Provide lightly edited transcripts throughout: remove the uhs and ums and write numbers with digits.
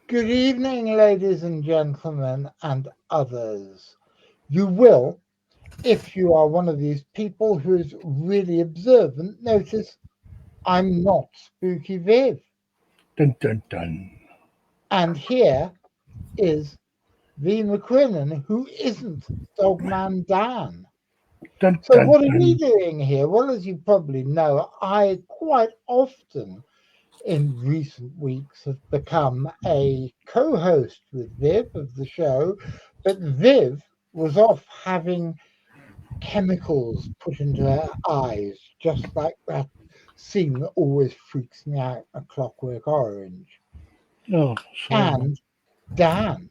Good evening, ladies and gentlemen, and others. You will, if you are one of these people who is really observant, notice I'm not Spooky Viv. Dun dun dun. And here is Vivien Macrinnon, who isn't Dogman Dan. Dun So dun what are we dun. doing here? Well, as you probably know, I quite often in recent weeks have become a co-host with Viv of the show, but Viv was off having chemicals put into her eyes, just like that scene that always freaks me out, A Clockwork Orange. Oh, sorry. And Dan,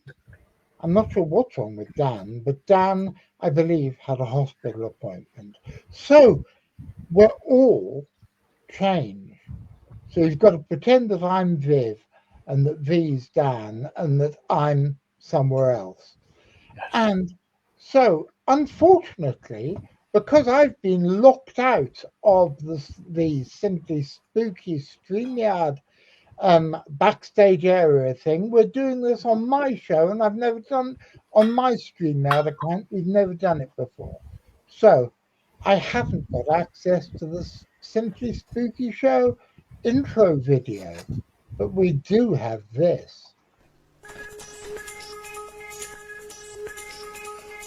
I'm not sure what's wrong with Dan, but Dan, I believe, had a hospital appointment. So we're all changed. So you've got to pretend that I'm Viv and that V's Dan and that I'm somewhere else. Yes. And so, unfortunately, because I've been locked out of the Simply Spooky StreamYard backstage area thing, we're doing this on my show, and I've never done on my StreamYard account. We've never done it before. So I haven't got access to the Simply Spooky Show intro video, but we do have this.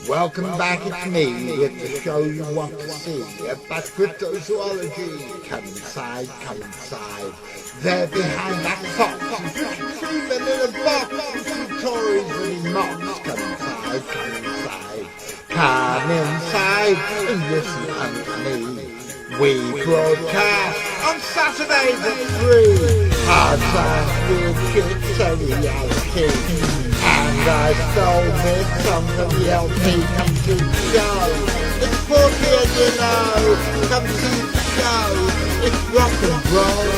Welcome back, it's me with the show you want to see about cryptozoology. Come inside, come inside. There behind that fox is Freeman in a box with some Tories that he mocks. Come inside, come inside. Come inside and listen unto me. We broadcast on Saturdays at 3. Hard science, weird shit, so reality. And I stole this song from the LP. Come to the show. It's Forteana, you know. Come to the show. It's rock and roll.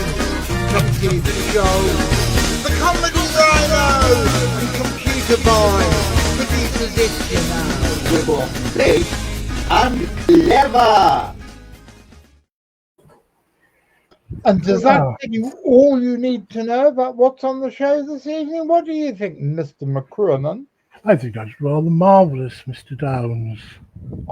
Come to the show. The comedy rhino and computer boy. Producers it, you know. We're both big and clever. And does that give you all you need to know about what's on the show this evening? What do you think, Mr Macrinnon? I think that's rather marvellous, Mr. Downs.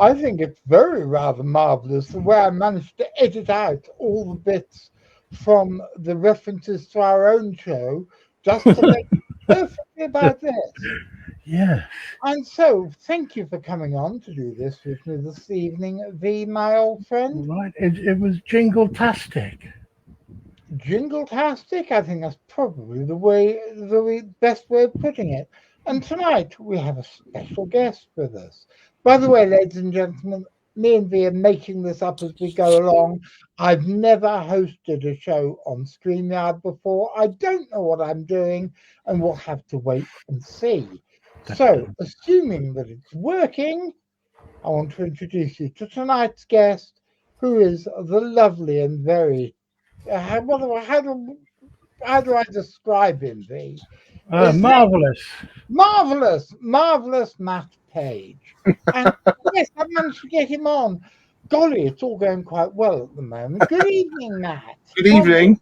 I think it's very rather marvellous the way I managed to edit out all the bits from the references to our own show just to make it perfectly about this. Yes. And so, thank you for coming on to do this with me this evening, V, my old friend. Right, it was jingle-tastic. Jingle-tastic, I think that's probably the best way of putting it. And tonight we have a special guest with us. By the way, ladies and gentlemen, me and V are making this up as we go along. I've never hosted a show on StreamYard before. I don't know what I'm doing, and we'll have to wait and see. So, assuming that it's working, I want to introduce you to tonight's guest, who is the lovely and very how do I describe him, V? Marvellous. Marvellous Matt Page. And yes, I managed to get him on. Golly, it's all going quite well at the moment. Good evening, Matt. Good evening.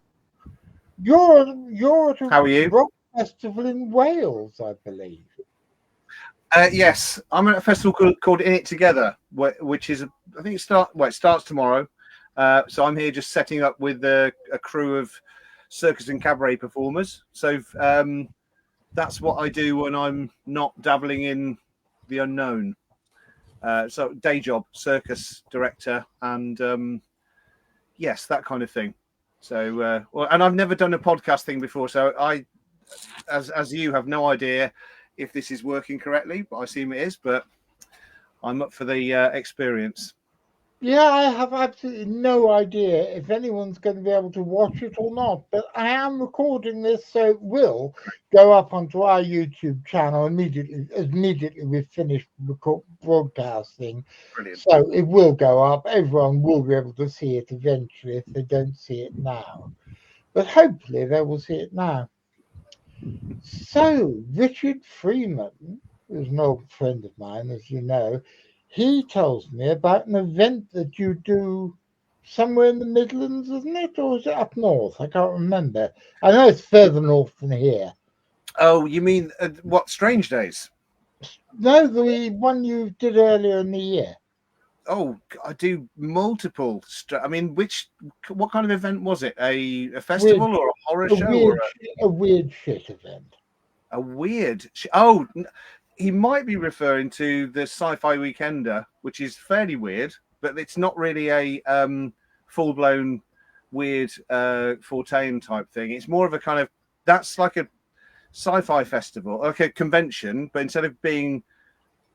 You're at a How are you? rock festival in Wales, I believe. Yes, I'm at a festival called In It Together, which is I think it starts tomorrow. So I'm here just setting up with a crew of circus and cabaret performers. So that's what I do when I'm not dabbling in the unknown. So day job, circus director, and yes, that kind of thing. So and I've never done a podcast thing before, so I, as you, have no idea if this is working correctly, but I assume it is. But I'm up for the experience. Yeah, I have absolutely no idea if anyone's going to be able to watch it or not, but I am recording this, so it will go up onto our YouTube channel immediately we've finished broadcasting. Brilliant. So it will go up. Everyone will be able to see it eventually if they don't see it now. But hopefully they will see it now. So Richard Freeman, who's an old friend of mine, as you know, he tells me about an event that you do somewhere in the Midlands, isn't it? Or is it up north? I can't remember. I know it's further north than here. Oh, you mean what? Strange Days? No, the one you did earlier in the year. Oh, I do multiple. I mean, what kind of event was it? A festival or a horror show or A weird shit event. a weird? Oh, he might be referring to the Sci-Fi Weekender, which is fairly weird, but it's not really a full-blown weird Forteana type thing. It's more of a kind of that's like a sci-fi festival, like a convention, but instead of being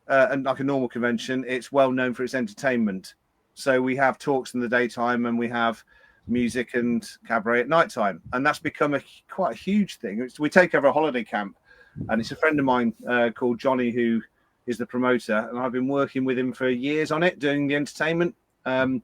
like a normal convention, it's well known for its entertainment. So we have talks in the daytime and we have music and cabaret at nighttime, and that's become quite a huge thing. We take over a holiday camp, and it's a friend of mine called Johnny who is the promoter, and I've been working with him for years on it, doing the entertainment. And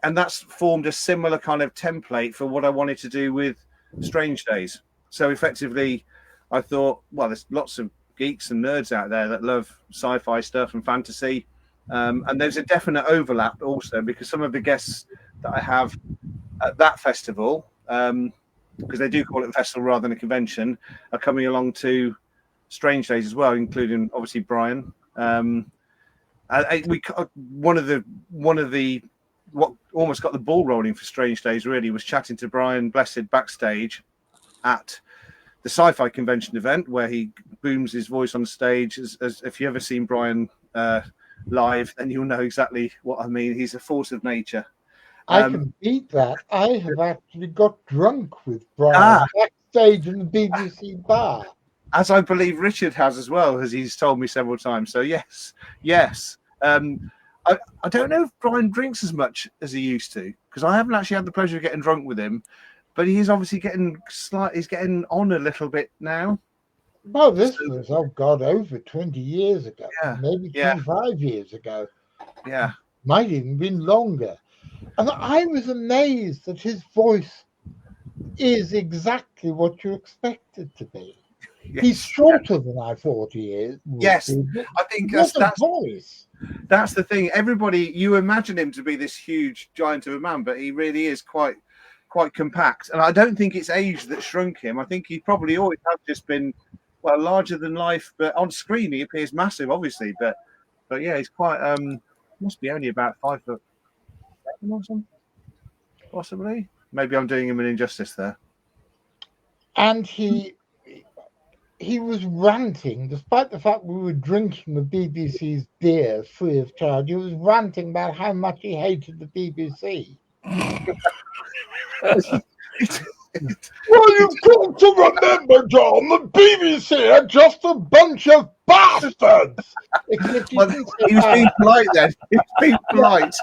that's formed a similar kind of template for what I wanted to do with Strange Days. So effectively, I thought, well, there's lots of geeks and nerds out there that love sci-fi stuff and fantasy. And there's a definite overlap also because some of the guests that I have at that festival, because they do call it a festival rather than a convention, are coming along to Strange Days as well, including obviously Brian. One of the what almost got the ball rolling for Strange Days really was chatting to Brian Blessed backstage at the Sci-Fi Convention event where he booms his voice on stage. As if you ever seen Brian live, then you'll know exactly what I mean. He's a force of nature. I can beat that. I have actually got drunk with Brian backstage in the BBC bar. As I believe Richard has as well, as he's told me several times. So yes. I don't know if Brian drinks as much as he used to, because I haven't actually had the pleasure of getting drunk with him, but he is obviously he's getting on a little bit now. Well, this was, over 20 years ago, maybe 25 years ago. Yeah. Might even been longer. And I was amazed that his voice is exactly what you expect it to be. Yes. He's shorter than I thought he is. Yes, I think that's voice. That's the thing. Everybody, you imagine him to be this huge giant of a man, but he really is quite compact. And I don't think it's age that shrunk him. I think he probably always has just been larger than life. But on screen, he appears massive, obviously. But yeah, he's quite. Must be only about 5 foot or something, possibly. Maybe I'm doing him an injustice there. And he was ranting, despite the fact we were drinking the BBC's beer free of charge. He was ranting about how much he hated the BBC. Well, you've got to remember, John, the BBC are just a bunch of bastards. He was being polite then. He was being polite.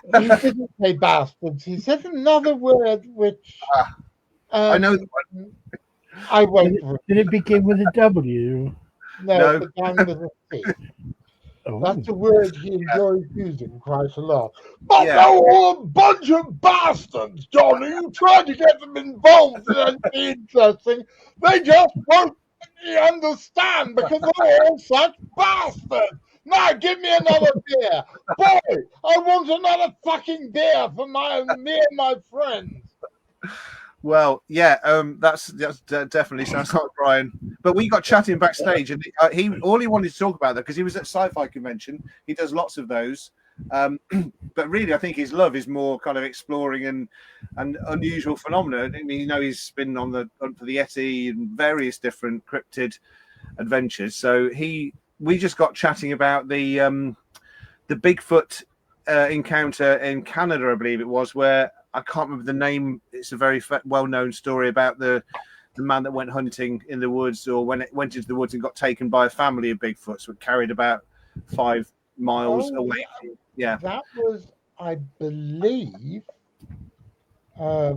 He didn't say bastards. He said another word which... I know the one. I won't. Did it begin with a W? No. It began with a C. Oh. That's a word he enjoys using quite a lot. But they're all a bunch of bastards, Johnny. You try to get them involved in anything interesting, they just won't understand because they're all such bastards. Now give me another beer. Boy, I want another fucking beer for me and my friends. Well, that's definitely sounds like Brian. But we got chatting backstage, and he wanted to talk about that because he was at Sci-Fi Convention. He does lots of those, but really, I think his love is more kind of exploring and unusual phenomena. I mean, he's been on for the Yeti and various different cryptid adventures. So we just got chatting about the Bigfoot encounter in Canada, I believe it was, where I can't remember the name. It's a very well-known story about the man that went hunting in the woods, or went into the woods and got taken by a family of Bigfoots, were carried about 5 miles away. That was, I believe, I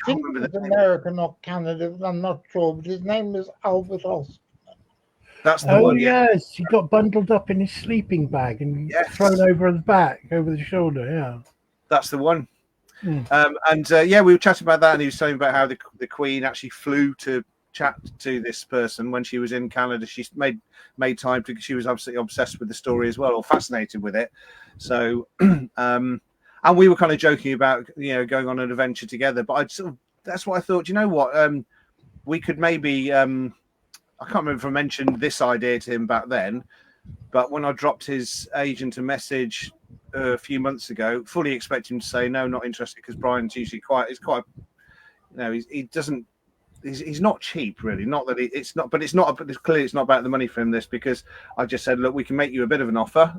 think it was America, not Canada. I'm not sure, but his name was Albert Austin. That's the one. Yes, he got bundled up in his sleeping bag and thrown over the back, over the shoulder. Yeah, that's the one. We were chatting about that, and he was telling about how the Queen actually flew to chat to this person when she was in Canada. She made time because she was absolutely obsessed with the story as well, or fascinated with it. So, and we were kind of joking about going on an adventure together. But that's what I thought. You know what? we could maybe, I can't remember if I mentioned this idea to him back then, but when I dropped his agent a message a few months ago, fully expecting him to say no, not interested, because Brian's usually he's not cheap, really. Not that it's not, but it's not. But clearly, it's not about the money for him. This, because I just said, look, we can make you a bit of an offer,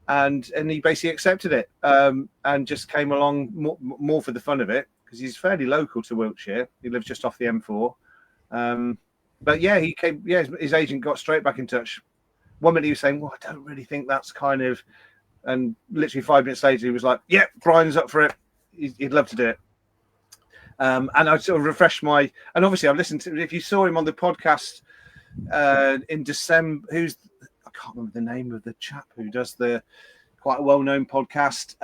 and he basically accepted it, and just came along more for the fun of it, because he's fairly local to Wiltshire. He lives just off the M4. But yeah, he came. Yeah, his agent got straight back in touch. 1 minute he was saying, well, I don't really think that's kind of, and literally 5 minutes later he was like, yeah, Brian's up for it. He'd love to do it. And I sort of refreshed and obviously I've listened to, if you saw him on the podcast in December, I can't remember the name of the chap who does the quite a well-known podcast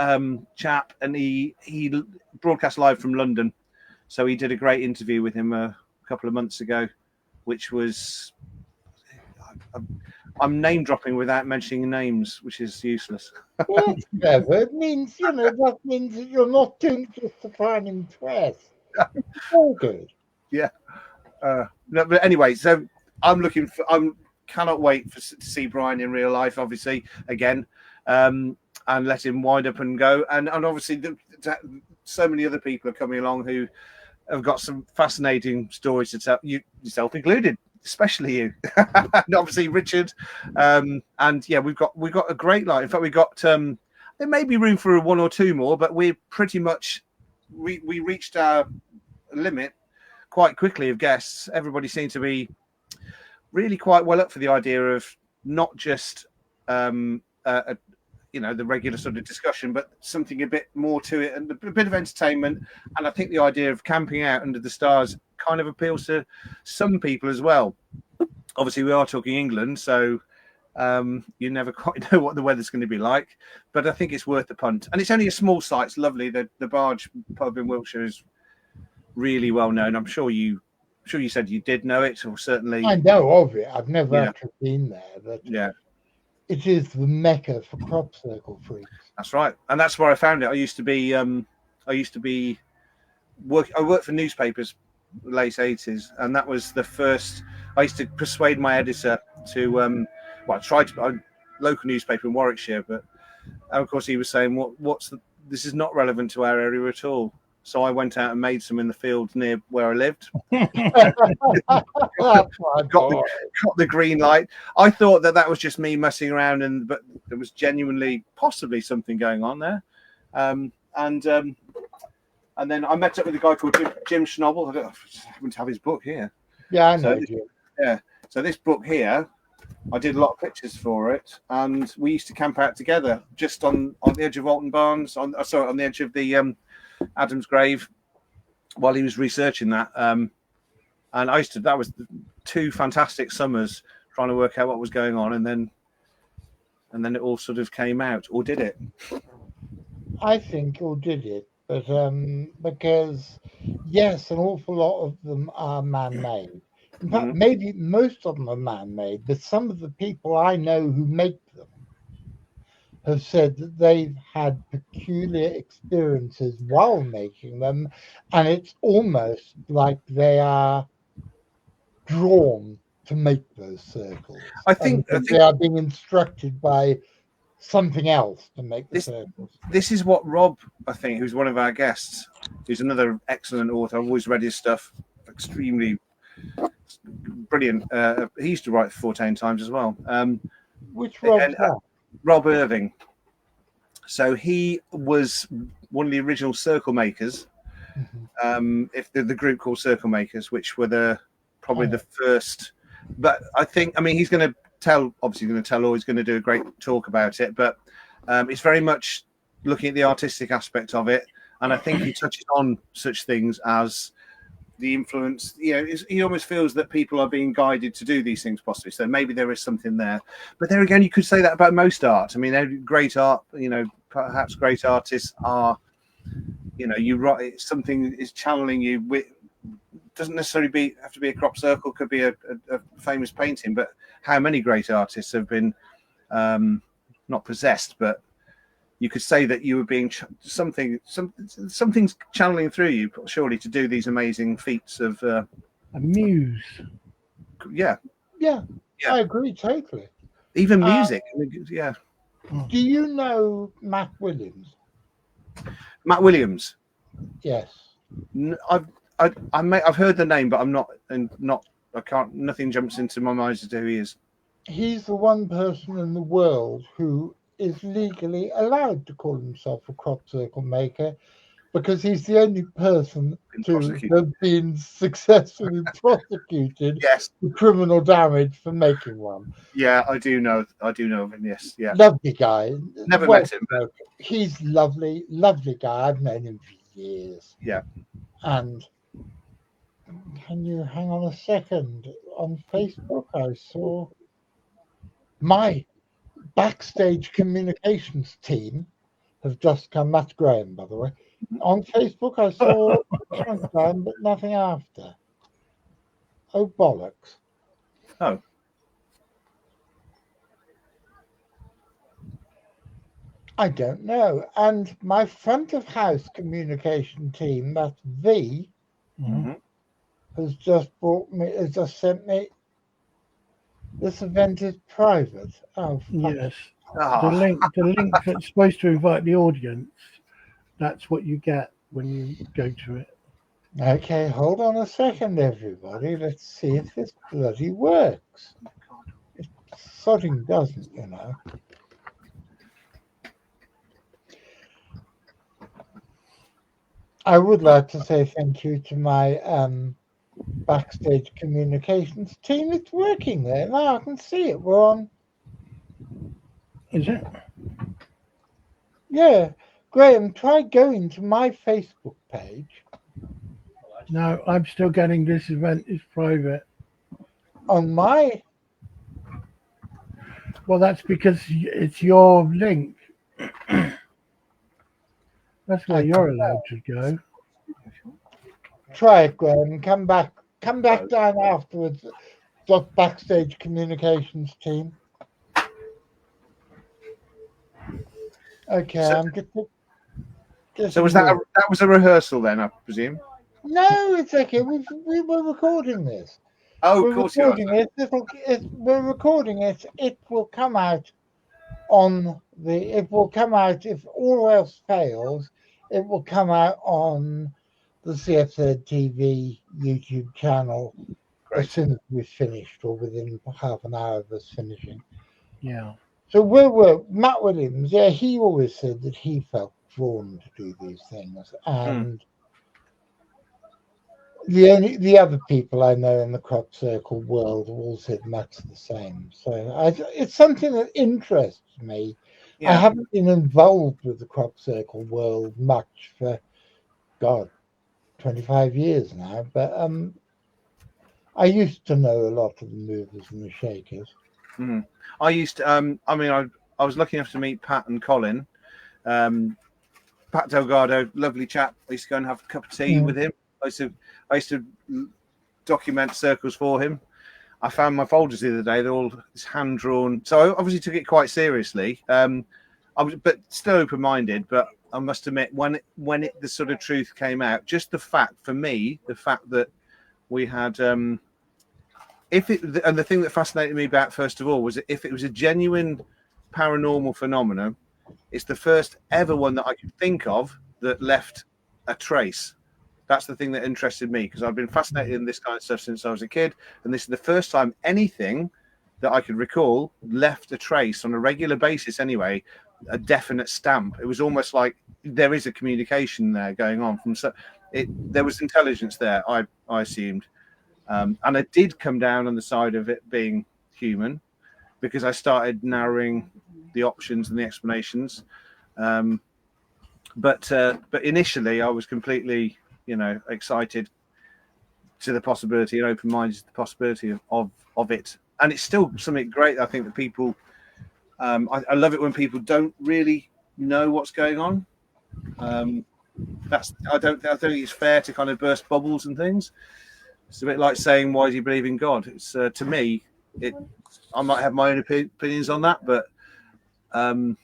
chap, and he broadcast live from London. So he did a great interview with him a couple of months ago, which was, I'm name dropping without mentioning names, which is useless. Well, clever. It means, that means that you're not doing it just to try and impress. It's all good. Yeah. No, but anyway, so cannot wait to see Brian in real life, obviously, again, and let him wind up and go. And obviously, so many other people are coming along who have got some fascinating stories to tell, yourself included, especially you. And obviously, Richard. And yeah, we've got a great line. In fact, we've got there may be room for one or two more, but we're pretty much we reached our limit quite quickly of guests. Everybody seemed to be really quite well up for the idea of not just the regular sort of discussion, but something a bit more to it and a bit of entertainment. And I think the idea of camping out under the stars kind of appeals to some people as well. Obviously, we are talking England, so you never quite know what the weather's going to be like, but I think it's worth the punt. And it's only a small site. It's lovely. The Barge pub in Wiltshire is really well known. I'm sure you said you did know it, or certainly I know of it. I've never actually been there, but yeah, it is the mecca for crop circle freaks. That's right, and that's where I found it. I worked for newspapers late 80s, and that was the first. I used to persuade my editor to local newspaper in Warwickshire, but of course he was saying, this is not relevant to our area at all. So I went out and made some in the field near where I lived. got the green light. I thought that was just me messing around, but there was genuinely possibly something going on there. And then I met up with a guy called Jim Schnobel. I happen to have his book here. Yeah, I know Jim. Yeah. So this book here, I did a lot of pictures for it, and we used to camp out together just on the edge of Alton Barnes, on the edge of the Adam's grave, while he was researching that. And that was 2 fantastic summers trying to work out what was going on, and then it all sort of came out, or did it? I think all did it, but because yes, an awful lot of them are man-made. In fact, maybe most of them are man-made, but some of the people I know who make them have said that they've had peculiar experiences while making them, and it's almost like they are drawn to make those circles. I think they are being instructed by something else to make the circles. This is what Rob, I think, who's one of our guests, who's another excellent author. I've always read his stuff, extremely brilliant. He used to write for Forteana Times as well. Which Rob? Rob Irving. So he was one of the original circle makers. If the group called Circle Makers, which were probably the first. But I think, he's going to tell, or he's going to do a great talk about it. But it's very much looking at the artistic aspect of it, and I think he touches on such things as the influence. He almost feels that people are being guided to do these things, possibly. So maybe there is something there. But there again, you could say that about most art. Great art. Perhaps great artists are. You write something is channeling you. Doesn't necessarily have to be a crop circle. Could be a famous painting. But how many great artists have been not possessed, but you could say that you were being something's channeling through you, surely, to do these amazing feats of A muse. Yeah. Yeah, Yeah. I agree totally. Even music. Yeah. Do you know Matt Williams? Matt Williams. Yes. I've heard the name, but I'm not. I can't. Nothing jumps into my mind as to who he is. He's the one person in the world who is legally allowed to call himself a crop circle maker, because he's the only person to have been successfully prosecuted Yes. for criminal damage for making one. Yeah, I do know of him. Yes. Yeah. Lovely guy. Never met him. But... He's lovely, lovely guy. I've known him for years. Yeah. And can you hang on a second? On Facebook, I saw my backstage communications team have just come. That's Graham, by the way. On Facebook, I saw Sunshine, but nothing after. Oh, bollocks. Oh. I don't know. And my front of house communication team, that's V, has just sent me, this event is private. Oh, yes. The link that's supposed to invite the audience, that's what you get when you go to it. Okay, hold on a second, everybody. Let's see if this bloody works. It sodding doesn't, you know. I would like to say thank you to my backstage communications team. It's working there now. I can see it. We're on. Is it? Yeah. Graham, try going to my Facebook page. No, I'm still getting this event is private. On my... Well, that's because it's your link. That's where you're allowed to go. Try it, Graham. Come back down afterwards. Backstage communications team. Okay, I'm good. So was that was a rehearsal then, I presume? No, it's okay. We were recording this. Oh, of course you are. We're recording it. It will come out if all else fails. It will come out on the CFZ TV YouTube channel as soon as we've finished, or within half an hour of us finishing. Yeah. So where were Matt Williams? Yeah, he always said that he felt drawn to do these things, and the other people I know in the crop circle world all said much the same. So it's something that interests me. Yeah. I haven't been involved with the crop circle world much for 25 years now, but I used to know a lot of the movers and the shakers. Mm-hmm. I used to. I was lucky enough to meet Pat and Colin. Pat Delgado, lovely chap. I used to go and have a cup of tea with him. I used to document circles for him. I found my folders the other day. They're all hand drawn. So I obviously took it quite seriously. I was, but still open-minded. But I must admit, when the sort of truth came out, just the fact that we had, and the thing that fascinated me about first of all was that if it was a genuine paranormal phenomenon, it's the first ever one that I could think of that left a trace. That's the thing that interested me, because I've been fascinated in this kind of stuff since I was a kid, and this is the first time anything that I could recall left a trace on a regular basis anyway, a definite stamp. It was almost like there is a communication there going on. There was intelligence there, I assumed. And I did come down on the side of it being human, because I started narrowing the options and the explanations. But initially I was completely, excited to the possibility and open-minded to the possibility of it. And it's still something great, I think, that people, I love it when people don't really know what's going on. I don't think it's fair to kind of burst bubbles and things. It's a bit like saying, why do you believe in God? It's to me, I might have my own opinions on that, but I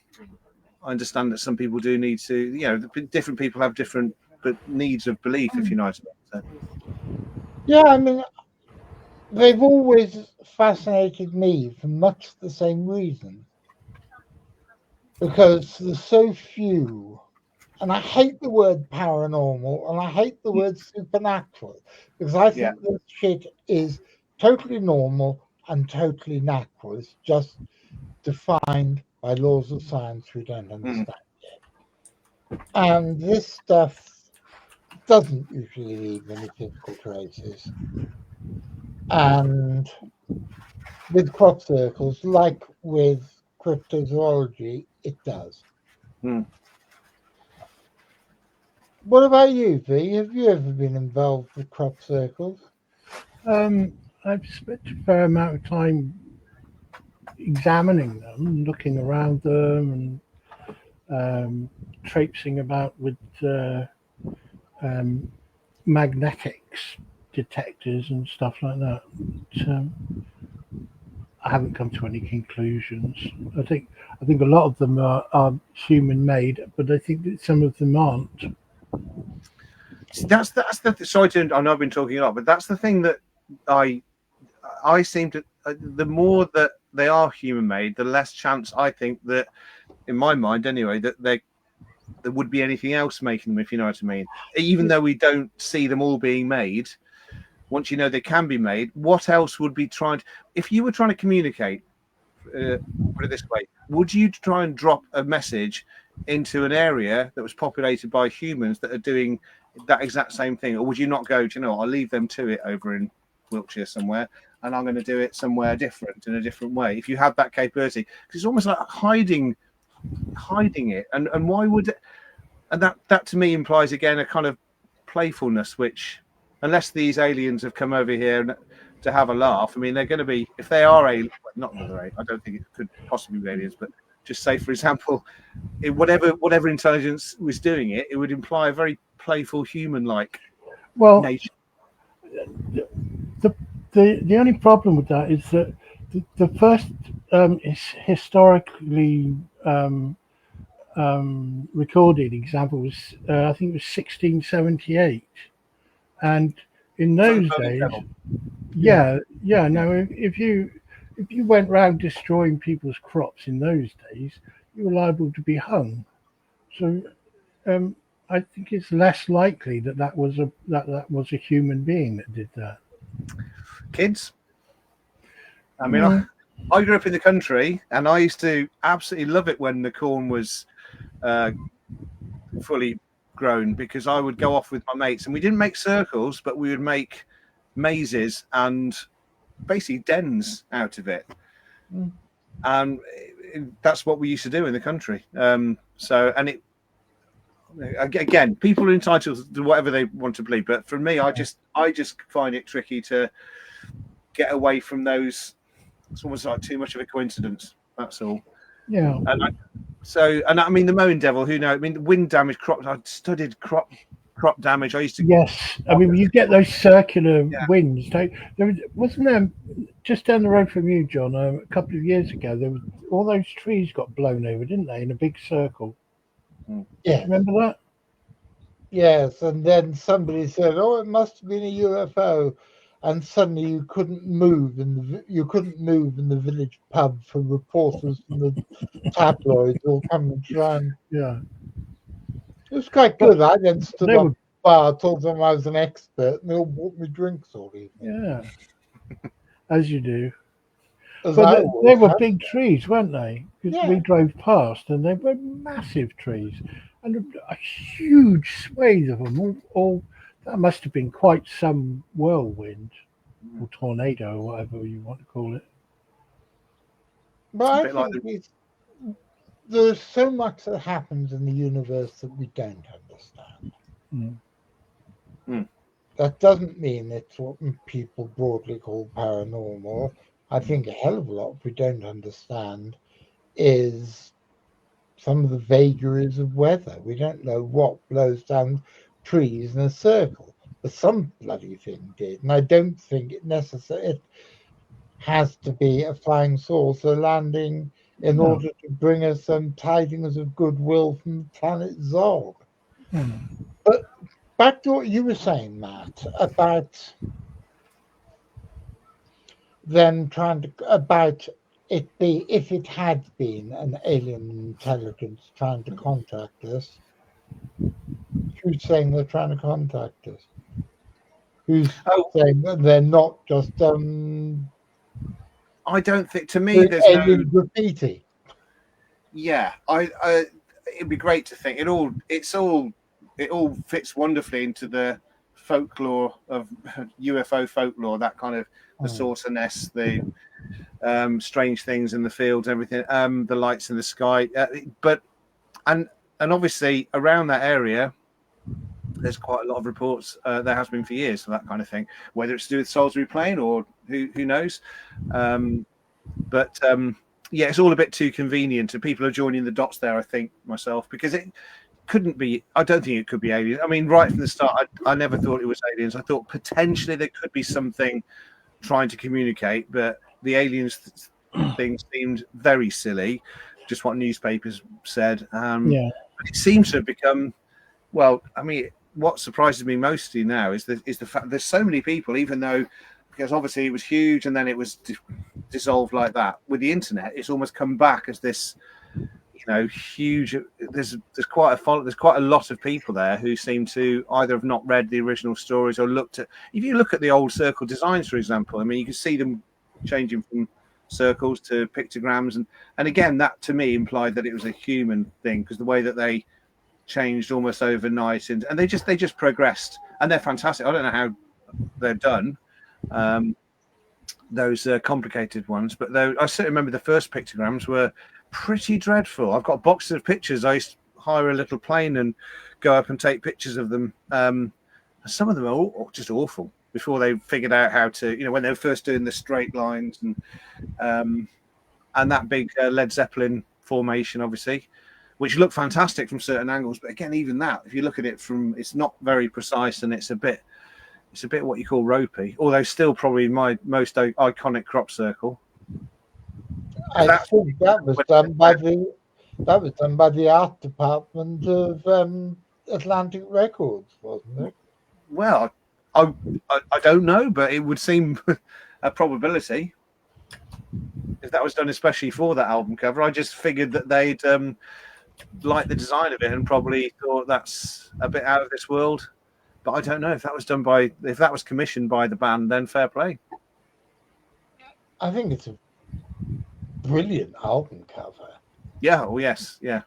understand that some people do need to, different people have different needs of belief, if you know what I mean. So. Yeah, I mean, they've always fascinated me for much the same reason. Because there's so few, and I hate the word paranormal and I hate the word supernatural, because I Yeah. think this shit is totally normal and totally natural. It's just defined by laws of science we don't understand yet. And this stuff doesn't usually leave any physical traces. And with crop circles, like with cryptozoology, it does. Mm. What about you, V? Have you ever been involved with crop circles? I've spent a fair amount of time examining them, looking around them, and traipsing about with um, magnetics detectors and stuff like that. But, I haven't come to any conclusions. I think a lot of them are human made, but I think that some of them aren't. That's the sorry to, I know I've been talking a lot, but that's the thing that I seem to, the more that they are human made, the less chance I think that, in my mind anyway, that there would be anything else making them, if you know what I mean. Even though we don't see them all being made, once you know they can be made, what else would be trying to, if you were trying to communicate, put it this way, would you try and drop a message into an area that was populated by humans that are doing that exact same thing? Or would you not go, do you know, I'll leave them to it over in Wiltshire somewhere, and I'm going to do it somewhere different, in a different way? If you have that capability, because it's almost like hiding it, and why would it? And that to me implies again a kind of playfulness, which, unless these aliens have come over here to have a laugh, I mean, they're going to be, if they are not that they're, I don't think it could possibly be aliens, but just say, for example, whatever intelligence was doing it, it would imply a very playful, human-like nature. The only problem with that is that the first historically recorded example was I think it was 1678, and in those days, no, if you went round destroying people's crops in those days, you were liable to be hung. So I think it's less likely that was a human being that did that. Kids. I mean, I grew up in the country, and I used to absolutely love it when the corn was fully grown, because I would go off with my mates, and we didn't make circles, but we would make mazes and basically dens out of it. And that's what we used to do in the country. So, and it, again, people are entitled to whatever they want to believe, but for me, I just find it tricky to get away from those. It's almost like too much of a coincidence. That's all. Yeah. And I mean, the mowing devil, who knows? I mean, the wind damage, I studied crop damage. I used to. Yes, I mean, you get those circular winds. Wasn't there just down the road from you, John? A couple of years ago, there was all those trees got blown over, didn't they, in a big circle? Yeah, remember that? Yes, and then somebody said, "Oh, it must have been a UFO," and suddenly you couldn't move in the village pub for reporters from the tabloids all coming around. Yeah, it was quite good. I then stood up bar, told them I was an expert, and they all bought me drinks all evening. Yeah, as you do. But they were big trees, weren't they? Because we drove past, and they were massive trees, and a huge swathe of them. All that must have been quite some whirlwind or tornado, or whatever you want to call it. But I think there's so much that happens in the universe that we don't understand. That doesn't mean it's what people broadly call paranormal. I think a hell of a lot we don't understand is some of the vagaries of weather. We don't know what blows down trees in a circle, but some bloody thing did. And I don't think it has to be a flying saucer landing in order to bring us some tidings of goodwill from the planet Zog. But back to what you were saying, Matt, about them trying to about it be if it had been an alien intelligence trying to contact us. Who's saying they're trying to contact us? Who's saying that they're not just I don't think. To me, there's alien no graffiti. Yeah, it'd be great to think it all fits wonderfully into the folklore of UFO folklore, that kind of the saucer nests, the strange things in the fields, everything, the lights in the sky, but obviously around that area there's quite a lot of reports, there has been for years, for that kind of thing, whether it's to do with Salisbury Plain or who knows, but yeah, it's all a bit too convenient, and people are joining the dots there, I think, myself, because it couldn't be. I don't think it could be aliens. I mean, right from the start, I never thought it was aliens. I thought potentially there could be something trying to communicate, but the aliens thing seemed very silly, just what newspapers said. Yeah. But it seems to have become, well, I mean, what surprises me mostly now is the fact there's so many people, even though, because obviously it was huge and then it was dissolved like that. With the internet, it's almost come back as this, huge. There's quite a lot of people there who seem to either have not read the original stories or looked at. If you look at the old circle designs, for example, I mean, you can see them changing from circles to pictograms, and again, that to me implied that it was a human thing, because the way that they changed almost overnight, and they just progressed, and they're fantastic. I don't know how they're done. Those complicated ones, but I certainly remember the first pictograms were pretty dreadful. I've got boxes of pictures. I used to hire a little plane and go up and take pictures of them. Some of them are just awful before they figured out how to, when they were first doing the straight lines and that big Led Zeppelin formation, obviously, which looked fantastic from certain angles. But again, even that, if you look at it it's not very precise, and it's a bit what you call ropey, although still probably my most iconic crop circle. I think that was done by the art department of Atlantic Records, wasn't it? Well, I don't know, but it would seem a probability if that was done especially for that album cover. I just figured that they'd like the design of it and probably thought that's a bit out of this world. But I don't know if that was commissioned by the band, then fair play. I think it's a brilliant album cover. Yeah. Oh yes. Yeah.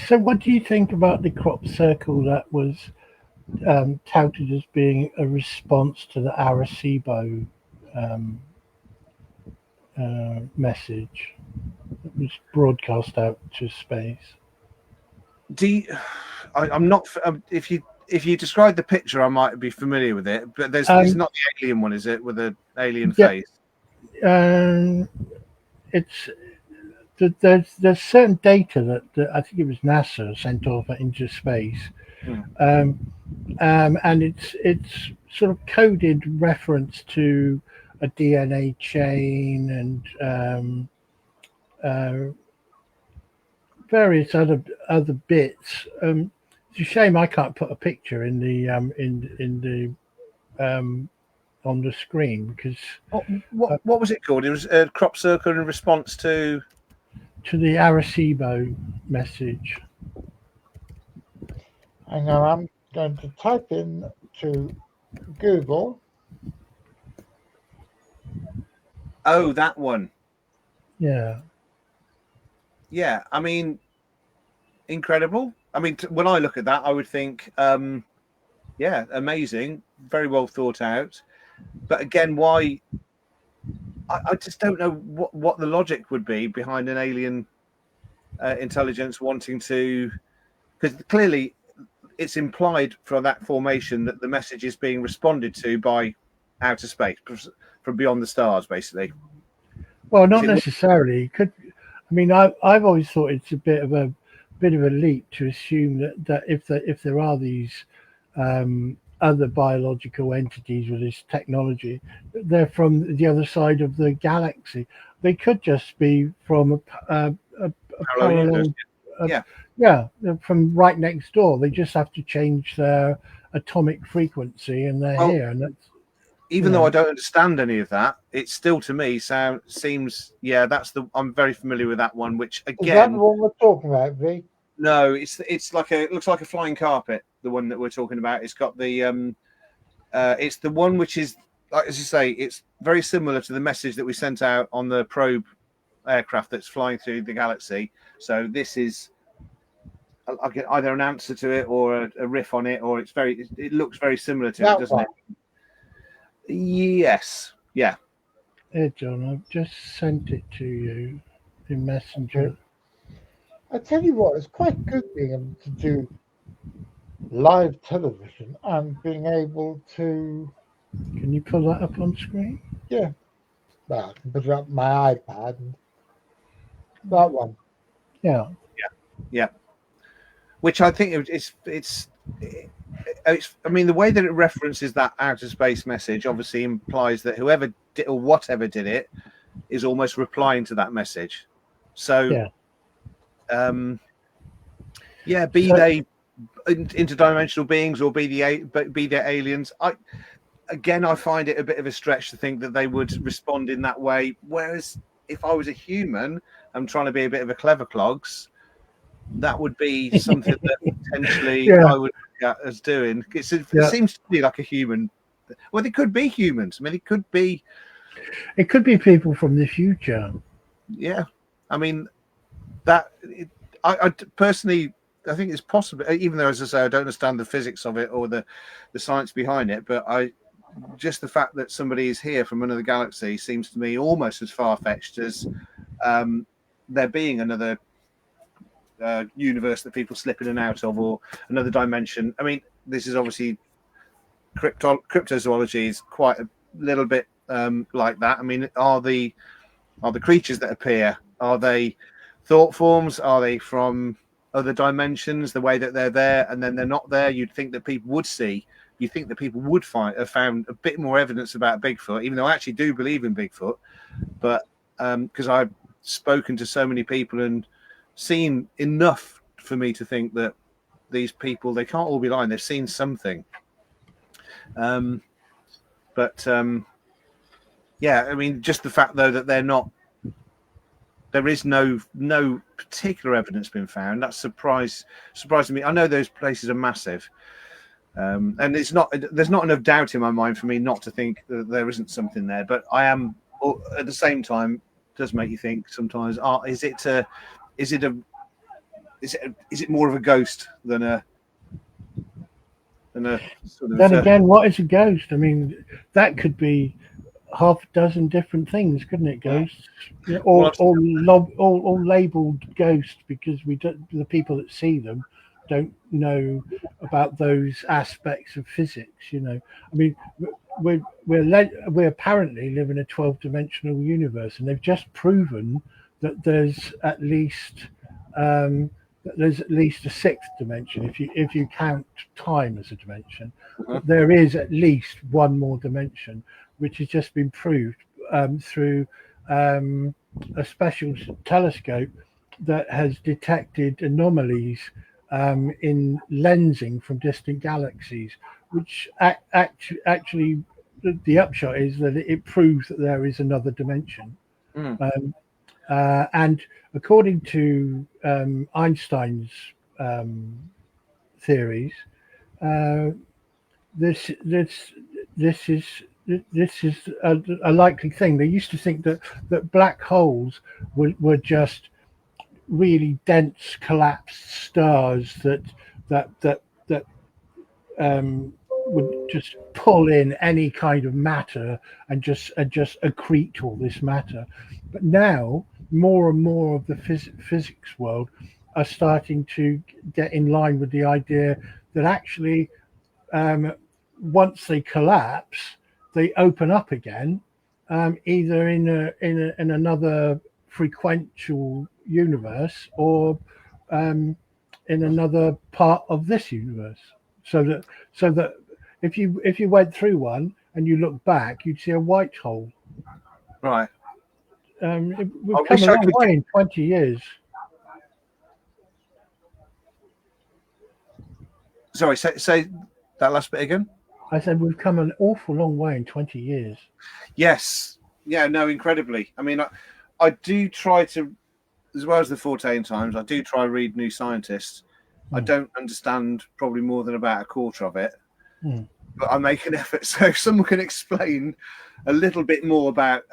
So what do you think about the crop circle that was touted as being a response to the Arecibo message that was broadcast out to space? I'm not. If you describe the picture, I might be familiar with it, but it's not the alien one, is it, with the alien face? There's certain data that I think it was NASA sent over into space, and it's sort of coded reference to a DNA chain and various other bits. It's a shame I can't put a picture in the on the screen, because what was it called? It was a crop circle in response to the Arecibo message. Hang on, I'm going to type in to Google. Oh, that one. Yeah. I mean, incredible. I mean, when I look at that, I would think, amazing, very well thought out. But again, why? I just don't know what the logic would be behind an alien intelligence wanting to, because clearly it's implied from that formation that the message is being responded to by outer space, from beyond the stars, basically. Well, not necessarily. I mean, I've always thought it's a bit of a leap to assume that if there are these other biological entities with this technology, they're from the other side of the galaxy. They could just be from a parallel, from right next door. They just have to change their atomic frequency, and they're here. And that's even though I don't understand any of that, it still to me seems I'm very familiar with that one. Which again, is that the one we're talking about, V? No, it looks like a flying carpet. The one that we're talking about, it's got the it's the one which is, like as you say, it's very similar to the message that we sent out on the probe aircraft that's flying through the galaxy. So this is either an answer to it or a riff on it, or it looks very similar to it, doesn't it? Yes. Yeah. Here, John, I've just sent it to you in Messenger. I tell you what, it's quite good being able to do live television and being able to. Can you pull that up on screen? Yeah. Well, I can put it up on my iPad. And that one. Yeah. Yeah. Which I think it's. I mean, the way that it references that outer space message obviously implies that whoever did or whatever did it is almost replying to that message. So, be they interdimensional beings or be they aliens. I find it a bit of a stretch to think that they would respond in that way. Whereas if I was a human, I'm trying to be a bit of a clever clogs. That would be something that potentially I would look at as doing. It seems to be like a human. Well, they could be humans. I mean, it could be people from the future. Yeah, I mean I personally, I think it's possible. Even though, as I say, I don't understand the physics of it or the science behind it, but just the fact that somebody is here from another galaxy seems to me almost as far-fetched as there being another universe that people slip in and out of, or another dimension. I mean, this is obviously cryptozoology is quite a little bit like that. I mean, are the creatures that appear, are they thought forms? Are they from other dimensions? The way that they're there and then they're not there, you'd think that people would see. You think that people would have found a bit more evidence about Bigfoot, even though I actually do believe in Bigfoot. But because I've spoken to so many people and seen enough for me to think that these people, they can't all be lying. They've seen something. I mean, just the fact though that they're not, there is no particular evidence been found. That's surprising me. I know those places are massive, and there's not enough doubt in my mind for me not to think that there isn't something there. But I am at the same time, it does make you think sometimes. Is it more of a ghost than a sort of? Then again, what is a ghost? I mean, that could be half a dozen different things, couldn't it? Ghosts, all labelled ghosts because the people that see them don't know about those aspects of physics. You know, I mean, we apparently live in a 12-dimensional universe, and they've just proven that there's at least a sixth dimension if you count time as a dimension. There is at least one more dimension, which has just been proved through a special telescope that has detected anomalies in lensing from distant galaxies, which actually the upshot is that it proves that there is another dimension. And according to Einstein's theories, this is a likely thing. They used to think that black holes were just really dense collapsed stars that would just pull in any kind of matter and just accrete all this matter. But now more and more of the physics world are starting to get in line with the idea that actually once they collapse, they open up again, either in another frequential universe or in another part of this universe. So that if you went through one and you look back, you'd see a white hole. Right. We've come a long way in 20 years. Sorry, say that last bit again. I said we've come an awful long way in 20 years. Yes. Yeah, no, incredibly. I mean, I do try to, as well as the Fortean Times, I do try to read New Scientist. I don't understand probably more than about a quarter of it, but I make an effort. So if someone can explain a little bit more about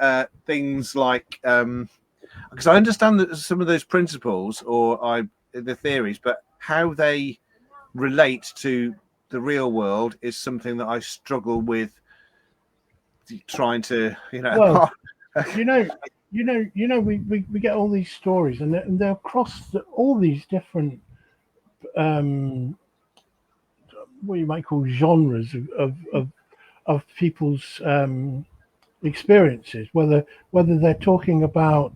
things like, because I understand that some of those principles or the theories, but how they relate to the real world is something that I struggle with trying to, Well, we get all these stories, and they're across all these different what you might call genres of people's experiences, whether they're talking about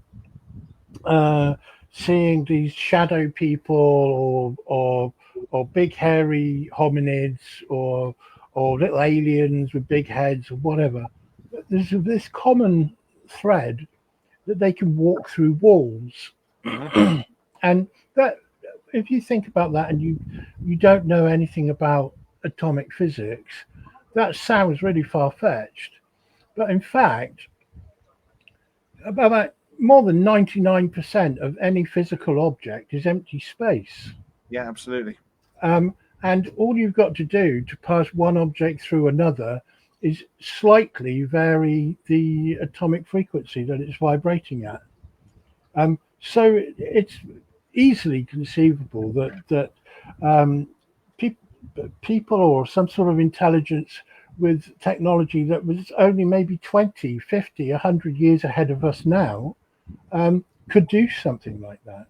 seeing these shadow people or big hairy hominids or little aliens with big heads or whatever. There's this common thread that they can walk through walls. And that, if you think about that and you don't know anything about atomic physics, that sounds really far-fetched. But in fact, about more than 99% of any physical object is empty space. Yeah, absolutely. And all you've got to do to pass one object through another is slightly vary the atomic frequency that it's vibrating at. So it's easily conceivable that people or some sort of intelligence with technology that was only maybe 20, 50, 100 years ahead of us now could do something like that.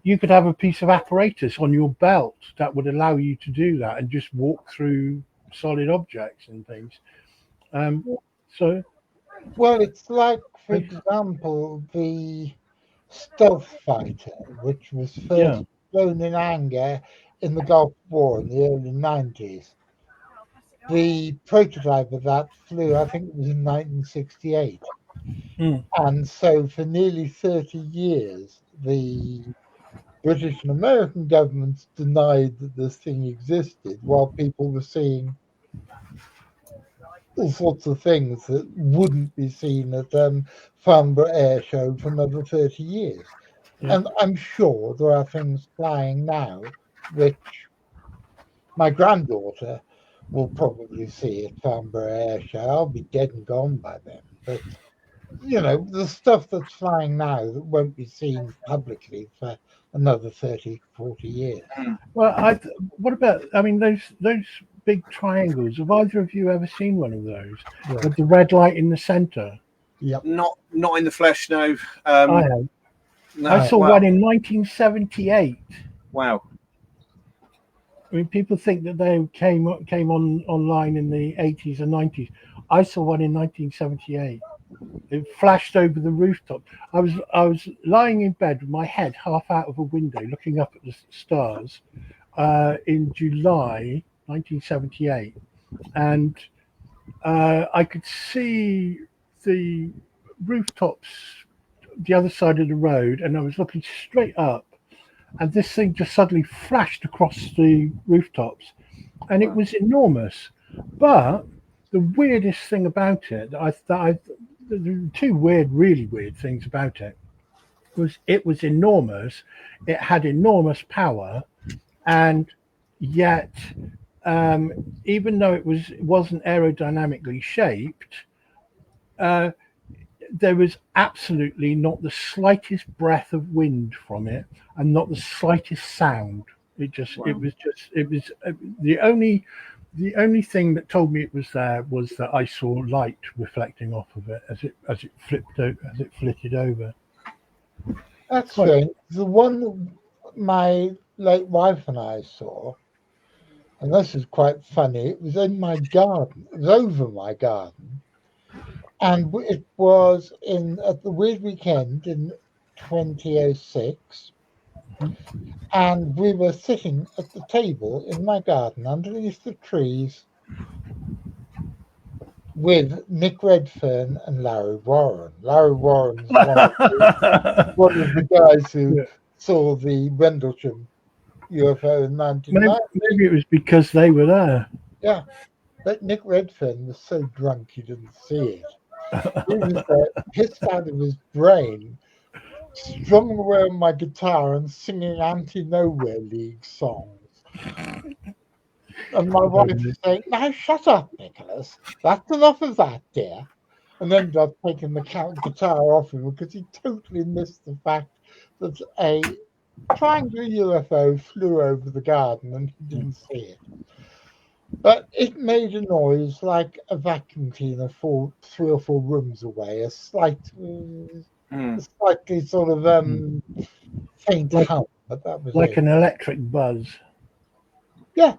You could have a piece of apparatus on your belt that would allow you to do that and just walk through solid objects and things. Well, it's like, for example, the stealth fighter, which was first flown in anger in the Gulf War in the early 90s. The prototype of that flew, I think it was in 1968. And so for nearly 30 years, the British and American governments denied that this thing existed, while people were seeing all sorts of things that wouldn't be seen at Farnborough Air Show for another 30 years. And I'm sure there are things flying now which my granddaughter will probably see at Farnborough Air Show. I'll be dead and gone by then. But, the stuff that's flying now that won't be seen publicly for another 30, 40 years. Well, what about, those big triangles? Have either of you ever seen one of those with the red light in the center? Yep. Not in the flesh, no. I have. No, I saw one in 1978. Wow. I mean, people think that they came online in the 80s and 90s. I saw one in 1978. It flashed over the rooftop. I was lying in bed with my head half out of a window, looking up at the stars, in July 1978, and I could see the rooftops, the other side of the road, and I was looking straight up. And this thing just suddenly flashed across the rooftops, and it was enormous. But the weirdest thing about it, the two really weird things about it, was it was enormous. It had enormous power, and yet, even though it wasn't aerodynamically shaped, there was absolutely not the slightest breath of wind from it, and not the slightest sound. It was the only thing that told me it was there was that I saw light reflecting off of it as it flitted over. That's strange. The one my late wife and I saw, and this is quite funny, it was in my garden. It was over my garden. And it was at the Weird Weekend in 2006. And we were sitting at the table in my garden underneath the trees with Nick Redfern and Larry Warren. Larry Warren is one of the guys who saw the Rendlesham UFO in 1990. Maybe it was because they were there. Yeah. But Nick Redfern was so drunk he didn't see it. He was pissed out of his brain, strumming away on my guitar and singing anti-Nowhere League songs. And my wife was saying, "Now shut up, Nicholas. That's enough of that, dear." And then I'd taken the guitar off him because he totally missed the fact that a triangular UFO flew over the garden and he didn't see it. But it made a noise like a vacuum cleaner 3 or 4 rooms away, a slightly sort of faint hum, but that was like it. an electric buzz. Yeah.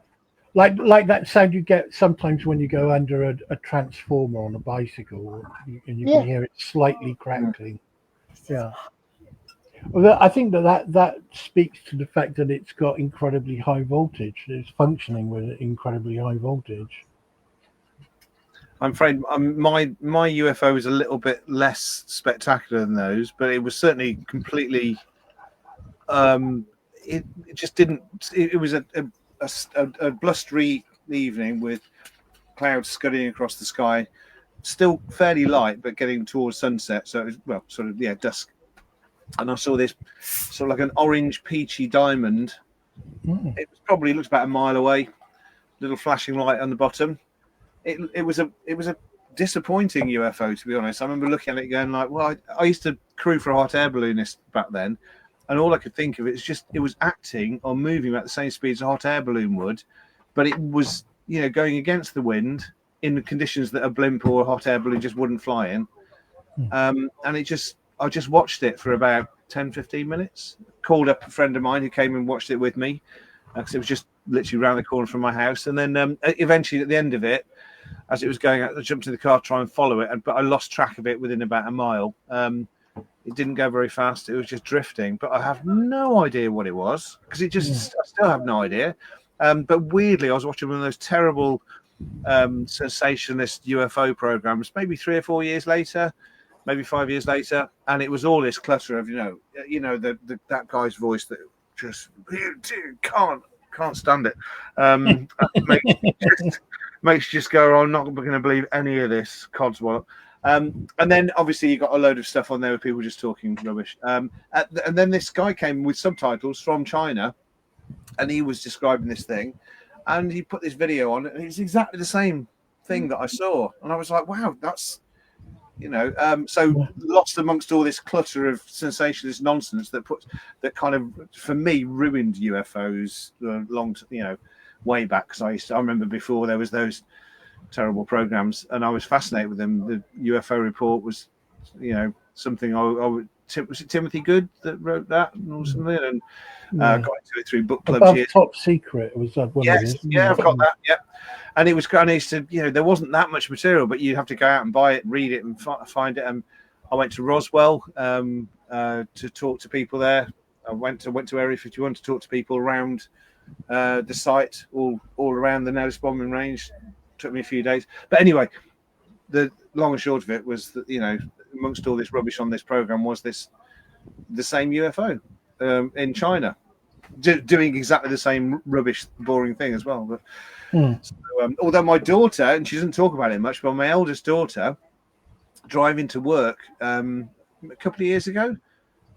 Like that sound you get sometimes when you go under a transformer on a bicycle, and you can hear it slightly crackling. Yeah. Well, I think that speaks to the fact that it's got incredibly high voltage. It's functioning with incredibly high voltage. I'm afraid my UFO is a little bit less spectacular than those, but it was certainly completely. It just didn't. It was a blustery evening with clouds scudding across the sky, still fairly light, but getting towards sunset. So it was sort of dusk. And I saw this sort of like an orange peachy diamond. It was probably looked about a mile away. Little flashing light on the bottom. It was a disappointing UFO, to be honest. I remember looking at it going like, well, I used to crew for a hot air balloonist back then, and all I could think of it was acting or moving at the same speed as a hot air balloon would, but it was going against the wind in the conditions that a blimp or a hot air balloon just wouldn't fly in. And I just watched it for about 10, 15 minutes. Called up a friend of mine who came and watched it with me because it was just literally around the corner from my house. And then eventually at the end of it, as it was going out, I jumped in the car to try and follow it, but I lost track of it within about a mile. It didn't go very fast. It was just drifting, but I have no idea what it was because I still have no idea. But weirdly, I was watching one of those terrible sensationalist UFO programs maybe 3 or 4 years later, maybe 5 years later, and it was all this clutter of that guy's voice that just can't stand it. Makes you just go, I'm not going to believe any of this codswallop. And then obviously you got a load of stuff on there with people just talking rubbish. And then this guy came with subtitles from China, and he was describing this thing, and he put this video on, and it's exactly the same thing that I saw, and I was like, wow, that's. So lost amongst all this clutter of sensationalist nonsense that kind of, for me, ruined UFOs way back. Because I remember before there was those terrible programs, and I was fascinated with them. The UFO report was, something was it Timothy Good that wrote that or something, and got into it through book clubs. Above Top Secret was that one? Yes, I've got that. Yeah. And it was kind of, there wasn't that much material, but you'd have to go out and buy it, read it, and find it. And I went to Roswell to talk to people there. I went to Area 51 to talk to people around the site, all around the Nellis bombing range. Took me a few days, but anyway, the long and short of it was that amongst all this rubbish on this program was the same UFO in China, doing exactly the same rubbish, boring thing as well. But. So, although my daughter, and she doesn't talk about it much, but my eldest daughter, driving to work a couple of years ago,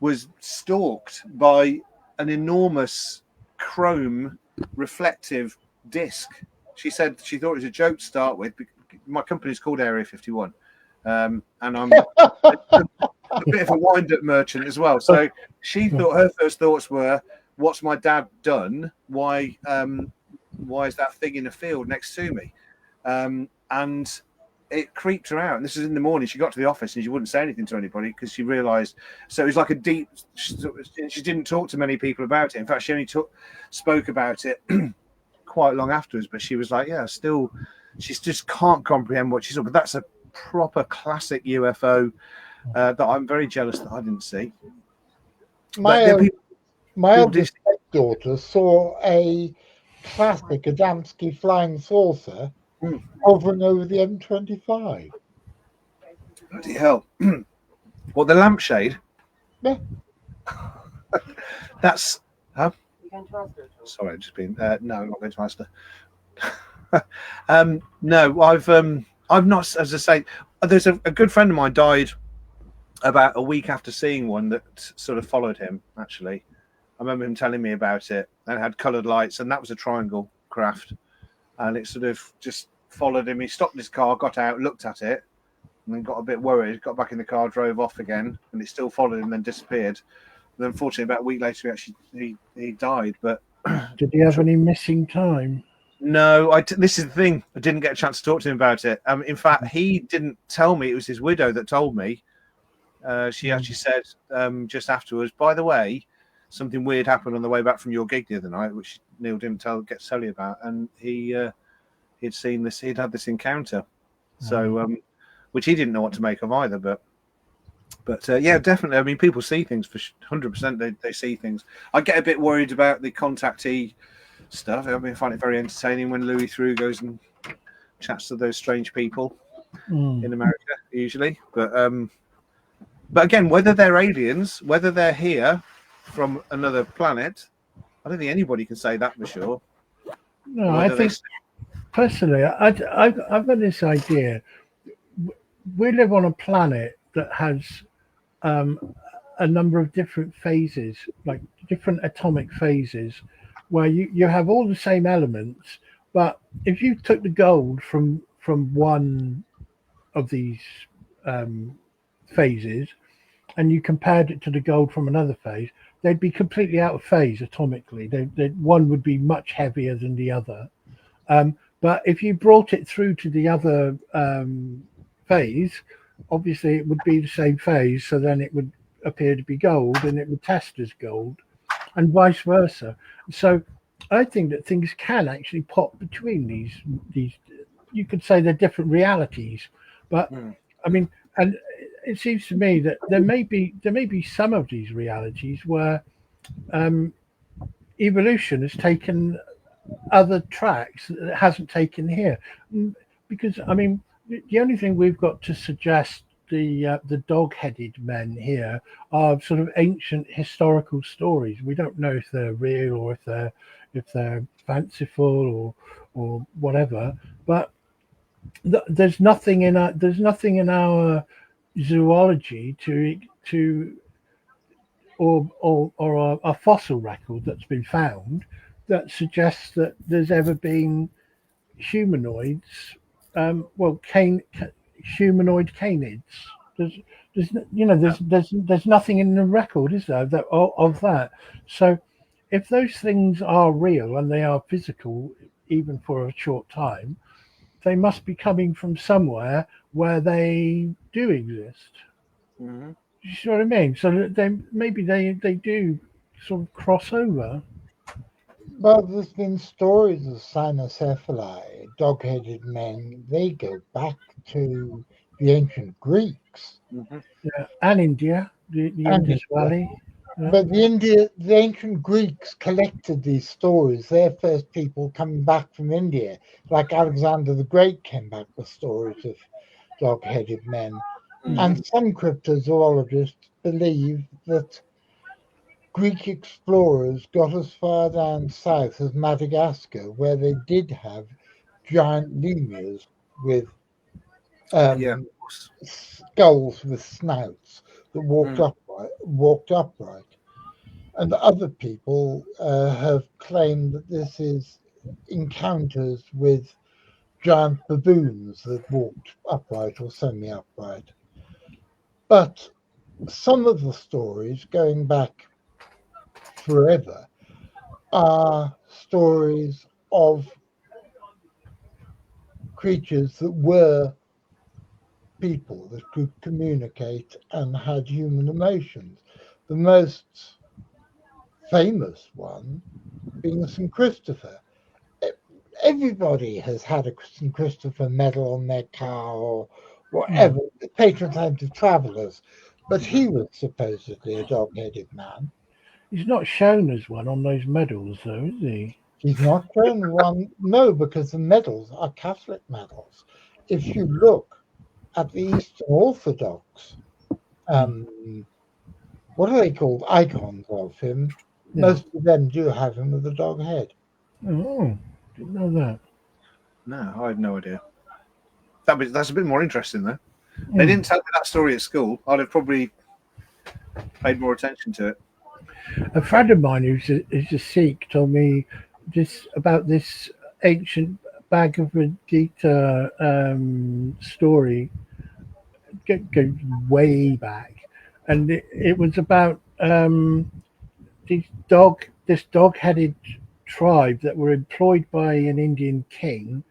was stalked by an enormous chrome reflective disc. She said she thought it was a joke to start with. My company's called Area 51, and I'm a bit of a wind-up merchant as well. So she thought her first thoughts were, "What's my dad done? Why is that thing in a field next to me?" And it creeped her out. And this is in the morning. She got to the office and she wouldn't say anything to anybody because she realised. So it was like a deep. She didn't talk to many people about it. In fact, she only spoke about it quite long afterwards. But she was like, "Yeah, still, she just can't comprehend what she saw." But that's a proper classic UFO that I'm very jealous that I didn't see. My eldest daughter saw a classic Adamski flying saucer hovering over the M25. Bloody hell. What, the lampshade? Yeah. That's... Huh? Sorry, I've just been... no, I'm not going to Asda. No, I've not. As I say, there's a good friend of mine died about a week after seeing one that sort of followed him. Actually, I remember him telling me about it. And it had coloured lights, and that was a triangle craft, and it sort of just followed him. He stopped his car, got out, looked at it, and then got a bit worried. Got back in the car, drove off again, and it still followed him, then disappeared. And then, unfortunately, about a week later, he died. But did he have any missing time? No, this is the thing. I didn't get a chance to talk to him about it. In fact, he didn't tell me. It was his widow that told me. She actually said just afterwards, by the way, something weird happened on the way back from your gig the other night, which Neil didn't get to tell you about. And he'd seen this. He'd had this encounter. So, which he didn't know what to make of either. But yeah, definitely. I mean, people see things for 100%. They see things. I get a bit worried about the contactee stuff. I mean, I find it very entertaining when Louis Theroux goes and chats to those strange people in America, usually. But again, whether they're aliens, whether they're here from another planet, I don't think anybody can say that for sure. No, I think personally, I've got this idea. We live on a planet that has a number of different phases, like different atomic phases, where you have all the same elements, but if you took the gold from one of these phases and you compared it to the gold from another phase, they'd be completely out of phase atomically. One would be much heavier than the other. But if you brought it through to the other phase, obviously it would be the same phase, so then it would appear to be gold and it would test as gold, and vice versa. So I think that things can actually pop between these you could say they're different realities, but I mean, and it seems to me that there may be some of these realities where evolution has taken other tracks that it hasn't taken here, because I mean, the only thing we've got to suggest the dog-headed men here are sort of ancient historical stories. We don't know if they're real or if they're fanciful or whatever. But there's nothing in our zoology or a fossil record that's been found that suggests that there's ever been humanoids. Humanoid canids. There's nothing in the record, is there, of that? So, if those things are real and they are physical, even for a short time, they must be coming from somewhere where they do exist. Mm-hmm. You see what I mean? So they do sort of cross over. Well, there's been stories of cynocephali, dog-headed men. They go back to the ancient Greeks. Mm-hmm. Yeah, and India, the Indus Valley. Yeah. But the ancient Greeks collected these stories. They're first people coming back from India, like Alexander the Great came back with stories of dog-headed men. Mm-hmm. And some cryptozoologists believe that Greek explorers got as far down south as Madagascar, where they did have giant lemurs with skulls with snouts that walked upright. And other people have claimed that this is encounters with giant baboons that walked upright or semi-upright. But some of the stories, going back forever, are stories of creatures that were people that could communicate and had human emotions. The most famous one being St. Christopher. Everybody has had a St. Christopher medal on their car or whatever, patron saint of travellers, but he was supposedly a dog-headed man. He's not shown as one on those medals, though, is he? He's not shown one, no, because the medals are Catholic medals. If you look at the Eastern Orthodox, what are they called? Icons of him. Yeah. Most of them do have him with a dog head. Oh, didn't know that. No, I had no idea. That's a bit more interesting, though. They didn't tell me that story at school. I'd have probably paid more attention to it. A friend of mine who's a Sikh told me about this ancient Bhagavad Gita story. Goes way back, and it was about this dog-headed tribe that were employed by an Indian king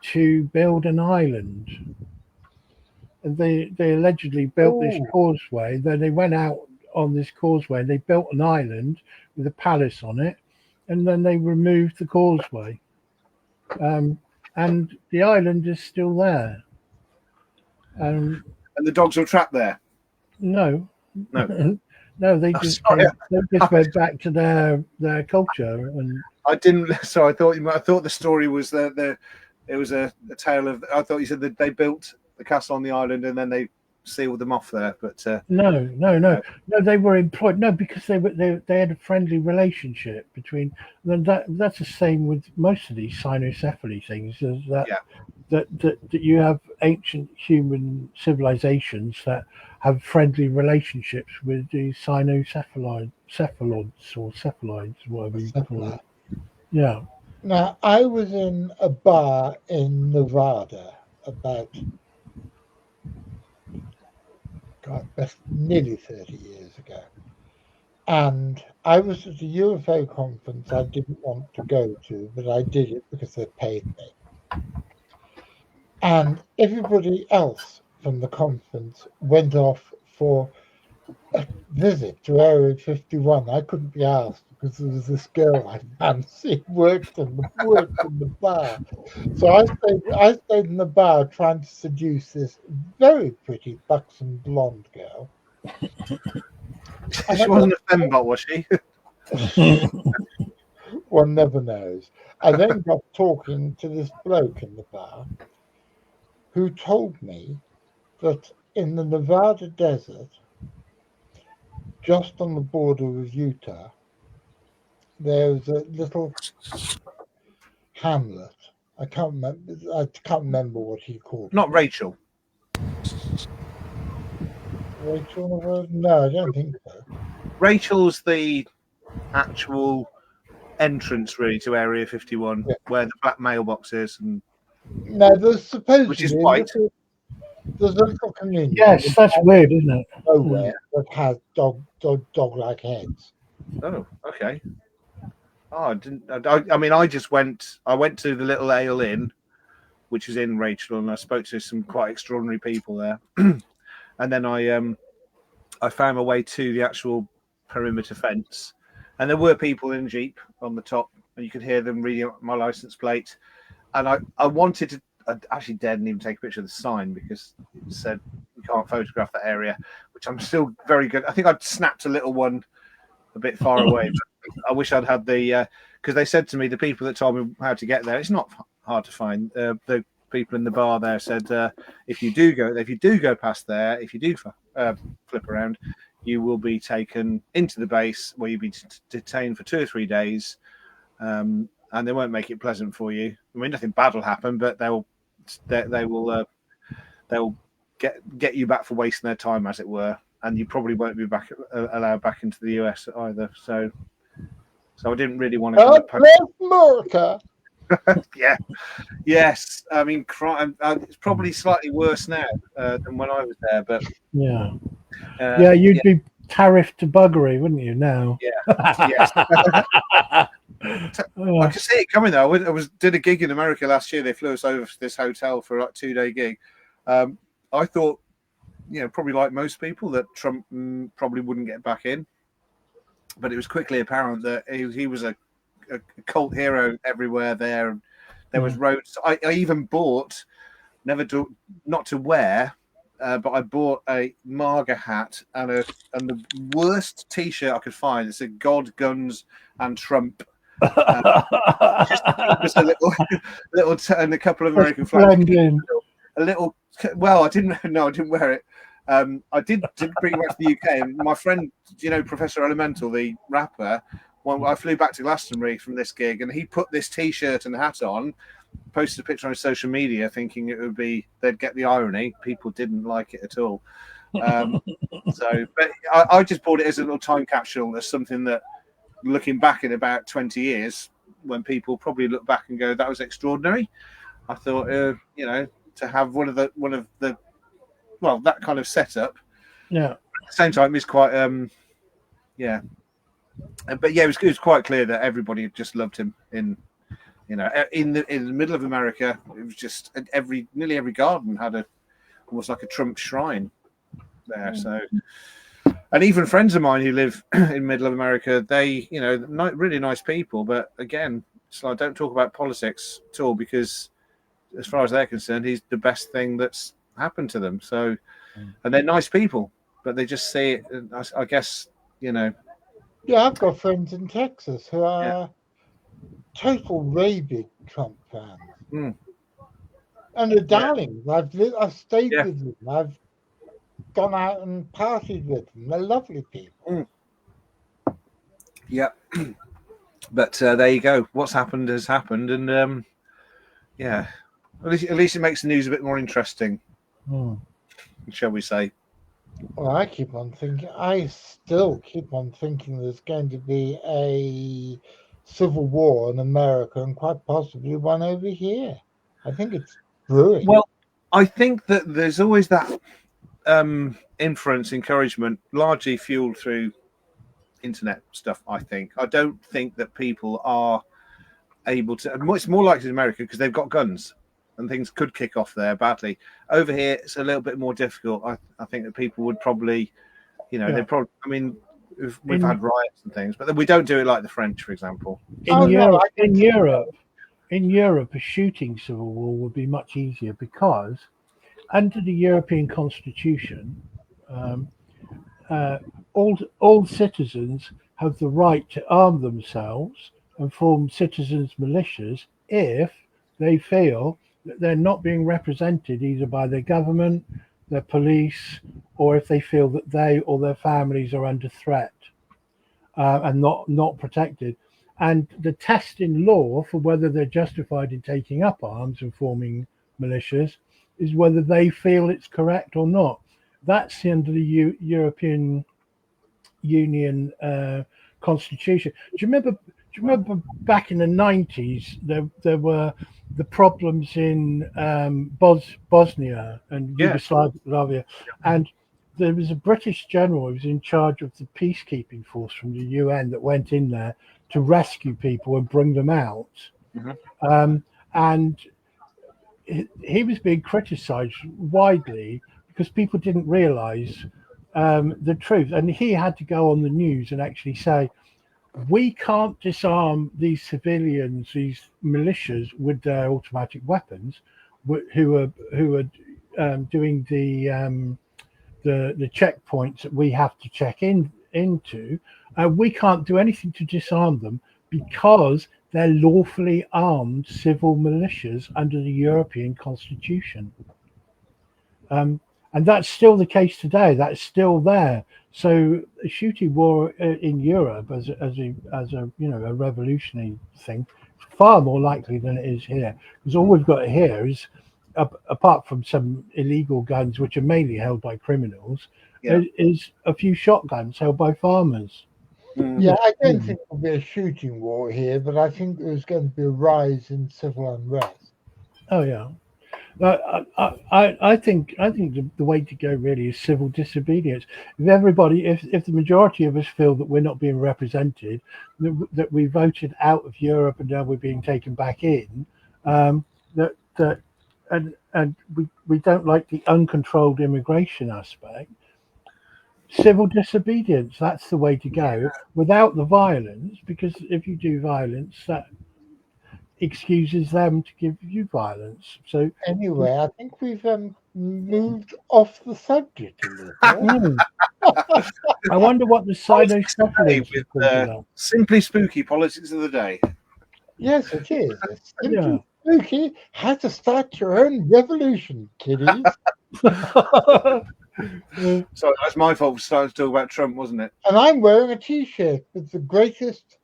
to build an island. And they allegedly built this causeway. Then they went out on this causeway and they built an island with a palace on it, and then they removed the causeway. And the island is still there. And the dogs were trapped there? No. No, they just went back to their culture. And I didn't. So I thought the story was that it was a tale of. I thought you said that they built the castle on the island and then they sealed them off there. But no, they were employed. No, because they had a friendly relationship between. That's the same with most of these cynocephaly things. Is that you have ancient human civilizations that have friendly relationships with these cephaloids, whatever you call it. Yeah. Now, I was in a bar in Nevada about nearly 30 years ago. And I was at a UFO conference I didn't want to go to, but I did it because they paid me. And everybody else from the conference went off for a visit to Area 51. I couldn't be asked because there was this girl I fancied worked in the bar. So I stayed in the bar trying to seduce this very pretty buxom blonde girl. She wasn't a fembot, was she? One never knows. I then got talking to this bloke in the bar who told me that in the Nevada desert, just on the border with Utah, there's a little hamlet. I can't remember what he called it. Not Rachel. Rachel? No, I don't think so. Rachel's the actual entrance, really, to Area 51, where the black mailbox is. And no, there's supposed which to is be white. There's a little community. Yes, that's weird, isn't it? Nowhere that has dog-like heads. Oh, okay. Oh, I went to the little ale inn, which is in Rachel, and I spoke to some quite extraordinary people there. And then I found my way to the actual perimeter fence, and there were people in a Jeep on the top, and you could hear them reading my license plate. And I wanted to. I actually didn't even take a picture of the sign because it said you can't photograph that area, which I'm still very good. I think I'd snapped a little one a bit far away. But I wish I'd had the because they said to me, the people that told me how to get there, it's not hard to find. The people in the bar there said if you do go past there, if you do flip around, you will be taken into the base where you'll be detained for 2 or 3 days, and they won't make it pleasant for you. I mean, nothing bad will happen, but they'll get you back for wasting their time, as it were, and you probably won't be allowed back into the US either. So I didn't really want to. America. Yeah, yes. I mean, it's probably slightly worse now than when I was there, but you'd be tariffed to buggery, wouldn't you? Now, yes. I could see it coming though. I did a gig in America last year. They flew us over to this hotel for a 2-day gig. I thought, probably like most people, that Trump probably wouldn't get back in, but it was quickly apparent that he was a cult hero everywhere there. There was roads. I even bought, not to wear, but I bought a MAGA hat and the worst T-shirt I could find. It said "God, Guns, and Trump." Just a little and a couple of American flags. A little. Well, I didn't wear it. I did bring it back to the UK. And my friend, Professor Elemental, the rapper, when I flew back to Glastonbury from this gig, and he put this T-shirt and hat on, posted a picture on social media thinking they'd get the irony. People didn't like it at all. But I just bought it as a little time capsule, as something that, looking back in about 20 years, when people probably look back and go, that was extraordinary. I thought, to have one of the that kind of setup. Yeah. At the same time, it's quite, But yeah, it was quite clear that everybody just loved him in the middle of America. It was just nearly every garden had almost like a Trump shrine there. So, and even friends of mine who live in middle of America, they, really nice people. But again, so I don't talk about politics at all, because as far as they're concerned, he's the best thing that's happened to them. So, and they're nice people, but they just say it, I guess, Yeah, I've got friends in Texas who are total rabid Trump fans. And they're darlings. I've stayed with them. I've gone out and partied with them. They're lovely people. Yeah. But there you go. What's happened has happened. And at least it makes the news a bit more interesting, shall we say. Well, I still keep on thinking there's going to be a civil war in America, and quite possibly one over here. I think it's brewing. Well, I think that there's always that encouragement, largely fueled through internet stuff. I don't think that people are able to. It's more likely in America because they've got guns, and things could kick off there badly. Over here, it's a little bit more difficult. I think that people would probably, they probably. I mean, we've had riots and things, but we don't do it like the French, for example. In Europe, a shooting civil war would be much easier, because under the European Constitution, all citizens have the right to arm themselves and form citizens' militias if they feel that they're not being represented either by their government, their police, or if they feel that they or their families are under threat and not protected. And the test in law for whether they're justified in taking up arms and forming militias is whether they feel it's correct or not. That's under the European Union Constitution. Do you remember back in the 90s there were the problems in Bosnia and Yugoslavia, and there was a British general who was in charge of the peacekeeping force from the UN that went in there to rescue people and bring them out. And he was being criticized widely because people didn't realize the truth. And he had to go on the news and actually say, we can't disarm these civilians, these militias with their automatic weapons, who are doing the checkpoints that we have to check into. We can't do anything to disarm them because they're lawfully armed civil militias under the European Constitution. And that's still the case today. That's still there. So a shooting war in Europe as a revolutionary thing, far more likely than it is here. Because all we've got here is, apart from some illegal guns which are mainly held by criminals, is a few shotguns held by farmers. Yeah, I don't think there'll be a shooting war here, but I think there's going to be a rise in civil unrest. Oh yeah. I think the way to go really is civil disobedience. If the majority of us feel that we're not being represented, that we voted out of Europe and now we're being taken back in, and we don't like the uncontrolled immigration aspect. Civil disobedience, that's the way to go, without the violence, because if you do violence, that excuses them to give you violence. So anyway, I think we've moved off the subject a little. I wonder what the cynocephaly with simply spooky politics of the day. Yes, it is. It's simply spooky. How to start your own revolution, kiddies. So that's my fault for starting to talk about Trump, wasn't it? And I'm wearing a T-shirt with the greatest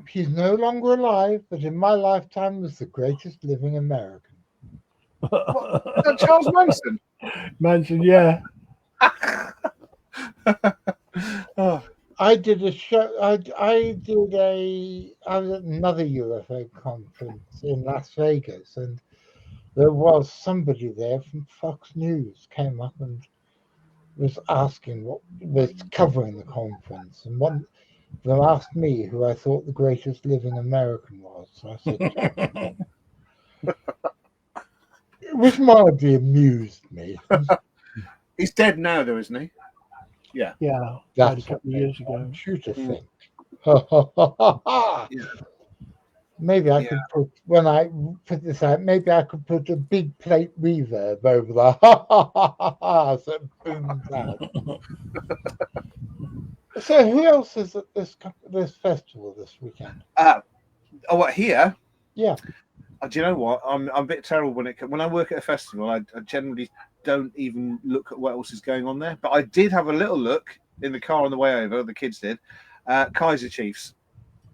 He's no longer alive, but in my lifetime was the greatest living American. What? Charles Manson? Manson, yeah. Oh. I did a show. I was at another UFO conference in Las Vegas, and there was somebody there from Fox News came up and was asking what was covering the conference, and one they asked me who I thought the greatest living American was. So I said, which mildly amused me. He's dead now, though, isn't he? Yeah. Yeah. That's a couple of years ago. You to think. Yeah. Maybe I could put, when I put this out, maybe I could put a big plate reverb over the so it booms out. So who else is at this festival this weekend? What, here? Yeah. Do you know what? I'm a bit terrible when I work at a festival. I generally don't even look at what else is going on there. But I did have a little look in the car on the way over. The kids did. Kaiser Chiefs.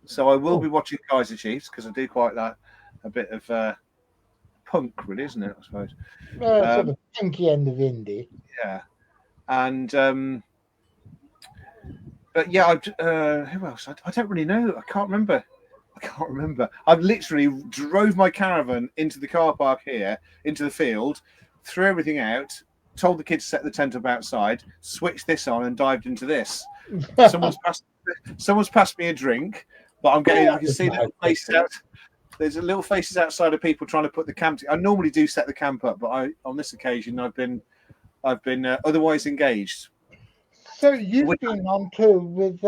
So I will be watching Kaiser Chiefs because I do quite like a bit of punk, really, isn't it? I suppose. Sort of funky end of indie. Yeah, and but yeah, who else? I don't really know. I can't remember. I literally drove my caravan into the car park here, into the field, threw everything out, told the kids to set the tent up outside, switched this on, and dived into this. Someone's passed me a drink. But I can see little faces out. There's little faces outside of people trying to put the camp. I normally do set the camp up, but on this occasion I've been otherwise engaged. So you've been on tour with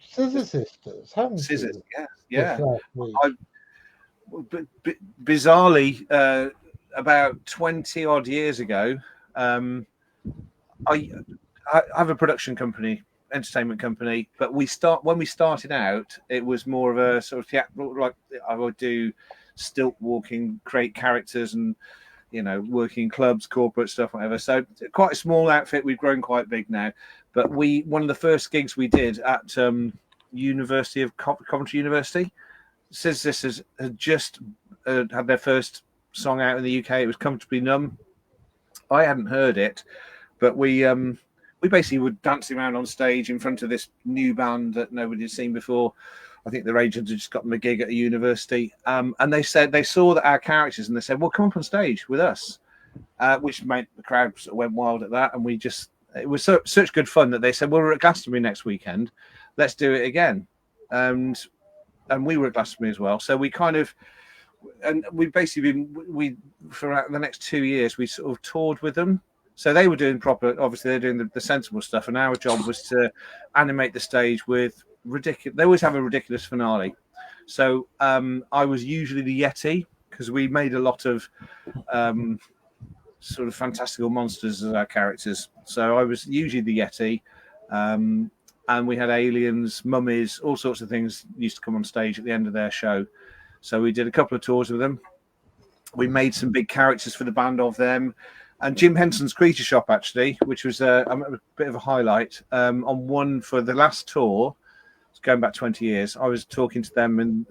Scissor Sisters, haven't Scissors, you? yeah. Bizarrely, about 20 odd years ago, I have a production company. Entertainment company, but when we started out, it was more of a sort of theatrical, like I would do stilt walking, create characters, and working clubs, corporate stuff, whatever. So quite a small outfit. We've grown quite big now, but one of the first gigs we did at University of Coventry University. Sisters had just had their first song out in the UK. It was Comfortably Numb. I hadn't heard it, but we basically were dancing around on stage in front of this new band that nobody had seen before. I think their agents had just gotten a gig at a university. And they said they saw that our characters and they said, well, come up on stage with us, which made the crowd sort of went wild at that. And it was such good fun that they said, well, we're at Glastonbury next weekend. Let's do it again. And we were at Glastonbury as well. So we we basically for the next 2 years, we sort of toured with them. So they were doing obviously they're doing the sensible stuff, and our job was to animate the stage with ridiculous. They always have a ridiculous finale. So I was usually the Yeti because we made a lot of sort of fantastical monsters as our characters. So I was usually the Yeti, and we had aliens, mummies, all sorts of things used to come on stage at the end of their show. So we did a couple of tours with them. We made some big characters for the band of them. And Jim Henson's Creature Shop, actually, which was a bit of a highlight. On one for the last tour, it's going back 20 years, I was talking to them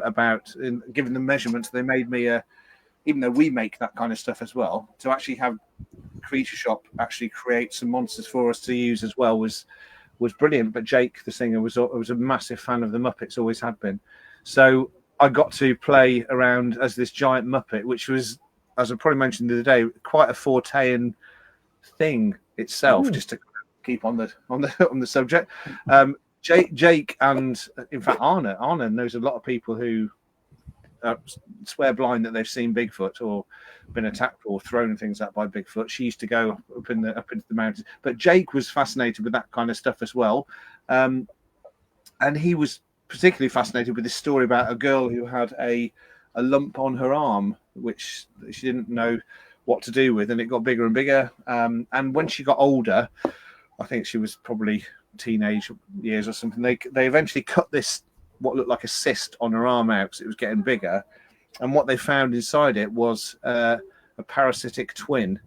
about giving them measurements. They made me, even though we make that kind of stuff as well, to actually have Creature Shop actually create some monsters for us to use as well was brilliant. But Jake, the singer, was a massive fan of the Muppets, always had been. So I got to play around as this giant Muppet, which was, as I probably mentioned the other day, quite a Fortean thing itself. Just to keep on the subject, Jake and in fact Anna knows a lot of people who swear blind that they've seen Bigfoot or been attacked or thrown and things like that by Bigfoot. She used to go up into the mountains, but Jake was fascinated with that kind of stuff as well, and he was particularly fascinated with this story about a girl who had a lump on her arm, which she didn't know what to do with, and it got bigger and bigger. And when she got older, I think she was probably teenage years or something, they eventually cut this, what looked like a cyst on her arm out because it was getting bigger. And what they found inside it was a parasitic twin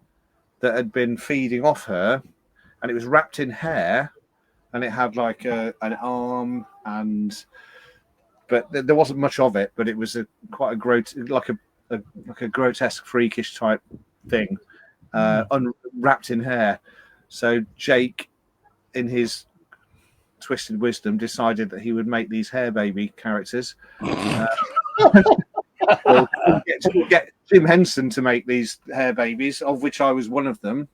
that had been feeding off her, and it was wrapped in hair, and it had like an arm and but there wasn't much of it. But it was quite a like a grotesque, freakish type thing, unwrapped in hair. So Jake, in his twisted wisdom, decided that he would make these hair baby characters. Or get Jim Henson to make these hair babies, of which I was one of them.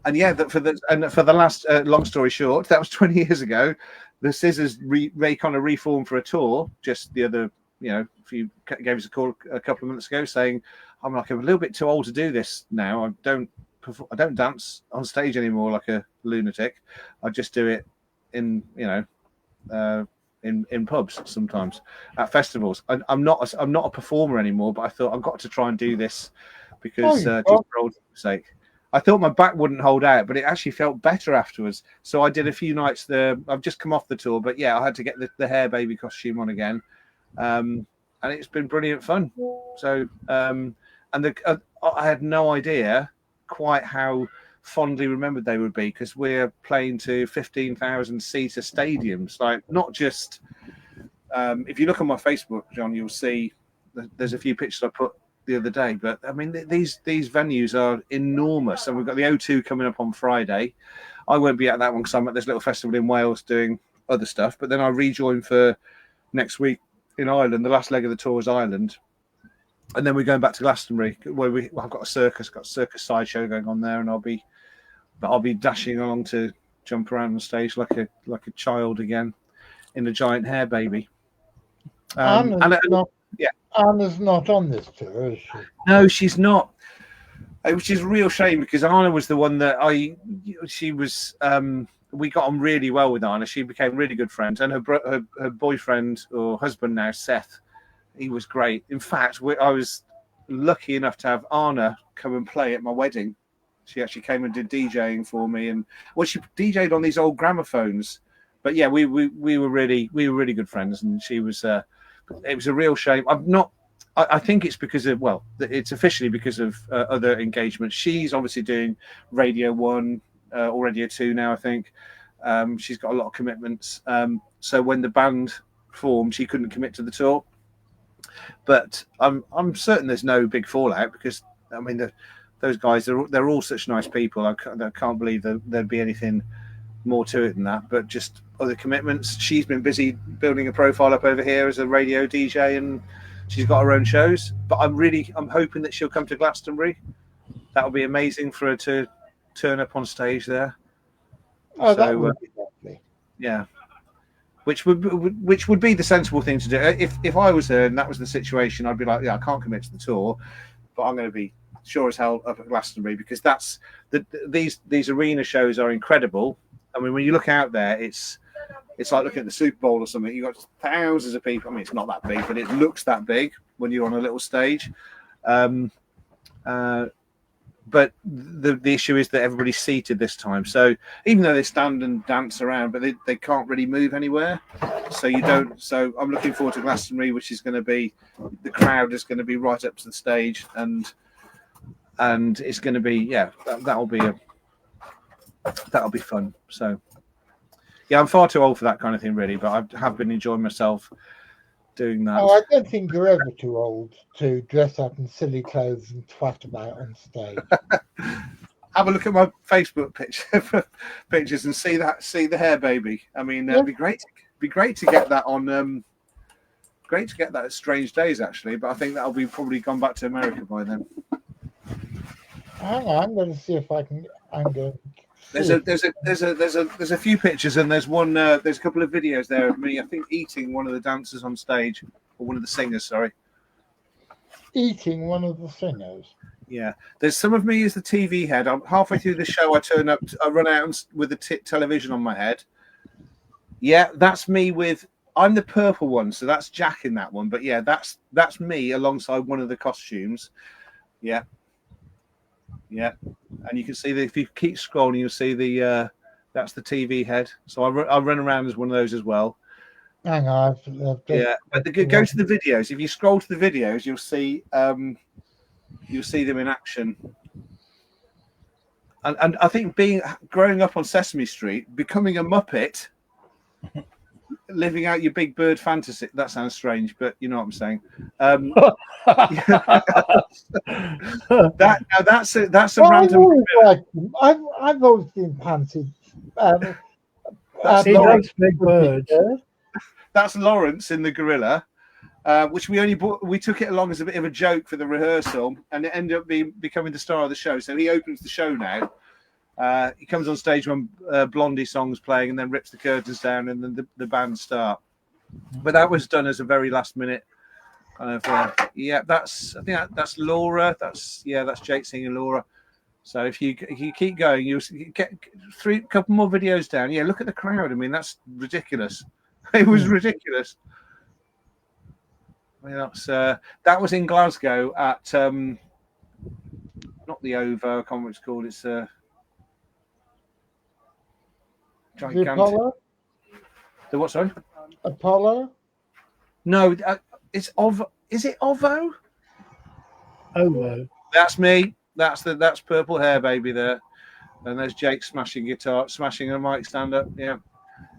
And yeah, for the last long story short, that was 20 years ago. The Scissors kind of reformed for a tour just the other, gave us a call a couple of minutes ago saying, I'm like a little bit too old to do this now. I don't dance on stage anymore like a lunatic. I just do it in pubs sometimes at festivals. I'm not a performer anymore, but I thought I've got to try and do this because just for old sake. I thought my back wouldn't hold out, but it actually felt better afterwards. So I did a few nights there. I've just come off the tour, but yeah, I had to get the hair baby costume on again, and it's been brilliant fun. So I had no idea quite how fondly remembered they would be, because we're playing to 15,000 seater stadiums. Like, not just if you look on my Facebook, John, you'll see there's a few pictures I put the other day, but I mean these venues are enormous, and we've got the O2 coming up on Friday. I won't be at that one because I'm at this little festival in Wales doing other stuff, but then I rejoin for next week in Ireland. The last leg of the tour is Ireland, and then we're going back to Glastonbury where I've got a circus sideshow going on there, and I'll be dashing along to jump around on stage like a child again in a giant hair baby. Anna's not on this tour, is she? No, she's not. Which is a real shame, because Anna was the one that we got on really well with Anna. She became really good friends, and her boyfriend or husband now, Seth, he was great. In fact, I was lucky enough to have Anna come and play at my wedding. She actually came and did DJing for me, and she DJ'd on these old gramophones. But yeah, we were really good friends, and she was. It was a real shame. I think it's because of, it's officially because of other engagements. She's obviously doing Radio 1 or Radio 2 now, I think. She's got a lot of commitments. So when the band formed, she couldn't commit to the tour. But I'm certain there's no big fallout, because I mean those guys, they're all such nice people. I can't believe there'd be anything more to it than that, but just other commitments. She's been busy building a profile up over here as a radio DJ, and she's got her own shows. But I'm hoping that she'll come to Glastonbury. That would be amazing for her to turn up on stage there. Oh, that would be lovely. Yeah, which would be the sensible thing to do. If I was her and that was the situation, I'd be like, yeah, I can't commit to the tour, but I'm going to be sure as hell up at Glastonbury, because that's these arena shows are incredible. I mean, when you look out there, it's like looking at the Super Bowl or something. You've got thousands of people. I mean, it's not that big, but it looks that big when you're on a little stage. But the issue is that everybody's seated this time. So even though they stand and dance around, but they can't really move anywhere. So you don't. So I'm looking forward to Glastonbury, which is going to be, the crowd is going to be right up to the stage, and it's going to be, that'll be fun. So yeah, I'm far too old for that kind of thing, really, but I have been enjoying myself doing that. Oh, I don't think you're ever too old to dress up in silly clothes and twat about on stage. Have a look at my Facebook pictures and see the hair baby. I mean, it'd be great to get that on. Great to get that at Strange Days, actually, but I think that'll be probably gone back to America by then. Hang on, I'm going to see if I can. There's a few pictures, and there's a couple of videos there of me, I think, eating one of the dancers on stage, or one of the singers, sorry. Eating one of the singers? Yeah. There's some of me as the TV head. I'm halfway through the show, I run out with the television on my head. Yeah, that's me I'm the purple one, so that's Jack in that one. But yeah, that's me alongside one of the costumes. Yeah. Yeah, and you can see that if you keep scrolling, you'll see that's the TV head. So I run around as one of those as well. Hang on, yeah. But go to the videos. If you scroll to the videos, you'll see them in action. And I think growing up on Sesame Street, becoming a Muppet living out your big bird fantasy. That sounds strange, but you know what I'm saying. That's a random. I've always been fancied. That's he likes big birds. That's Lawrence in the gorilla, which we took it along as a bit of a joke for the rehearsal, and it ended up becoming the star of the show. So he opens the show now. He comes on stage when Blondie song's playing, and then rips the curtains down, and then the band start. But that was done as a very last minute kind of. I think that's Laura. That's Jake singing Laura. So if you keep going, you get a couple more videos down. Yeah, look at the crowd. I mean, that's ridiculous. It was ridiculous. I mean, that was in Glasgow at not the Ovo. I can't remember what it's called. It's gigantic. The Apollo? The what? Sorry. Apollo? No, it's Ovo. Is it Ovo? Ovo. That's me. That's purple hair baby there, and there's Jake smashing guitar, smashing a mic stand up. Yeah,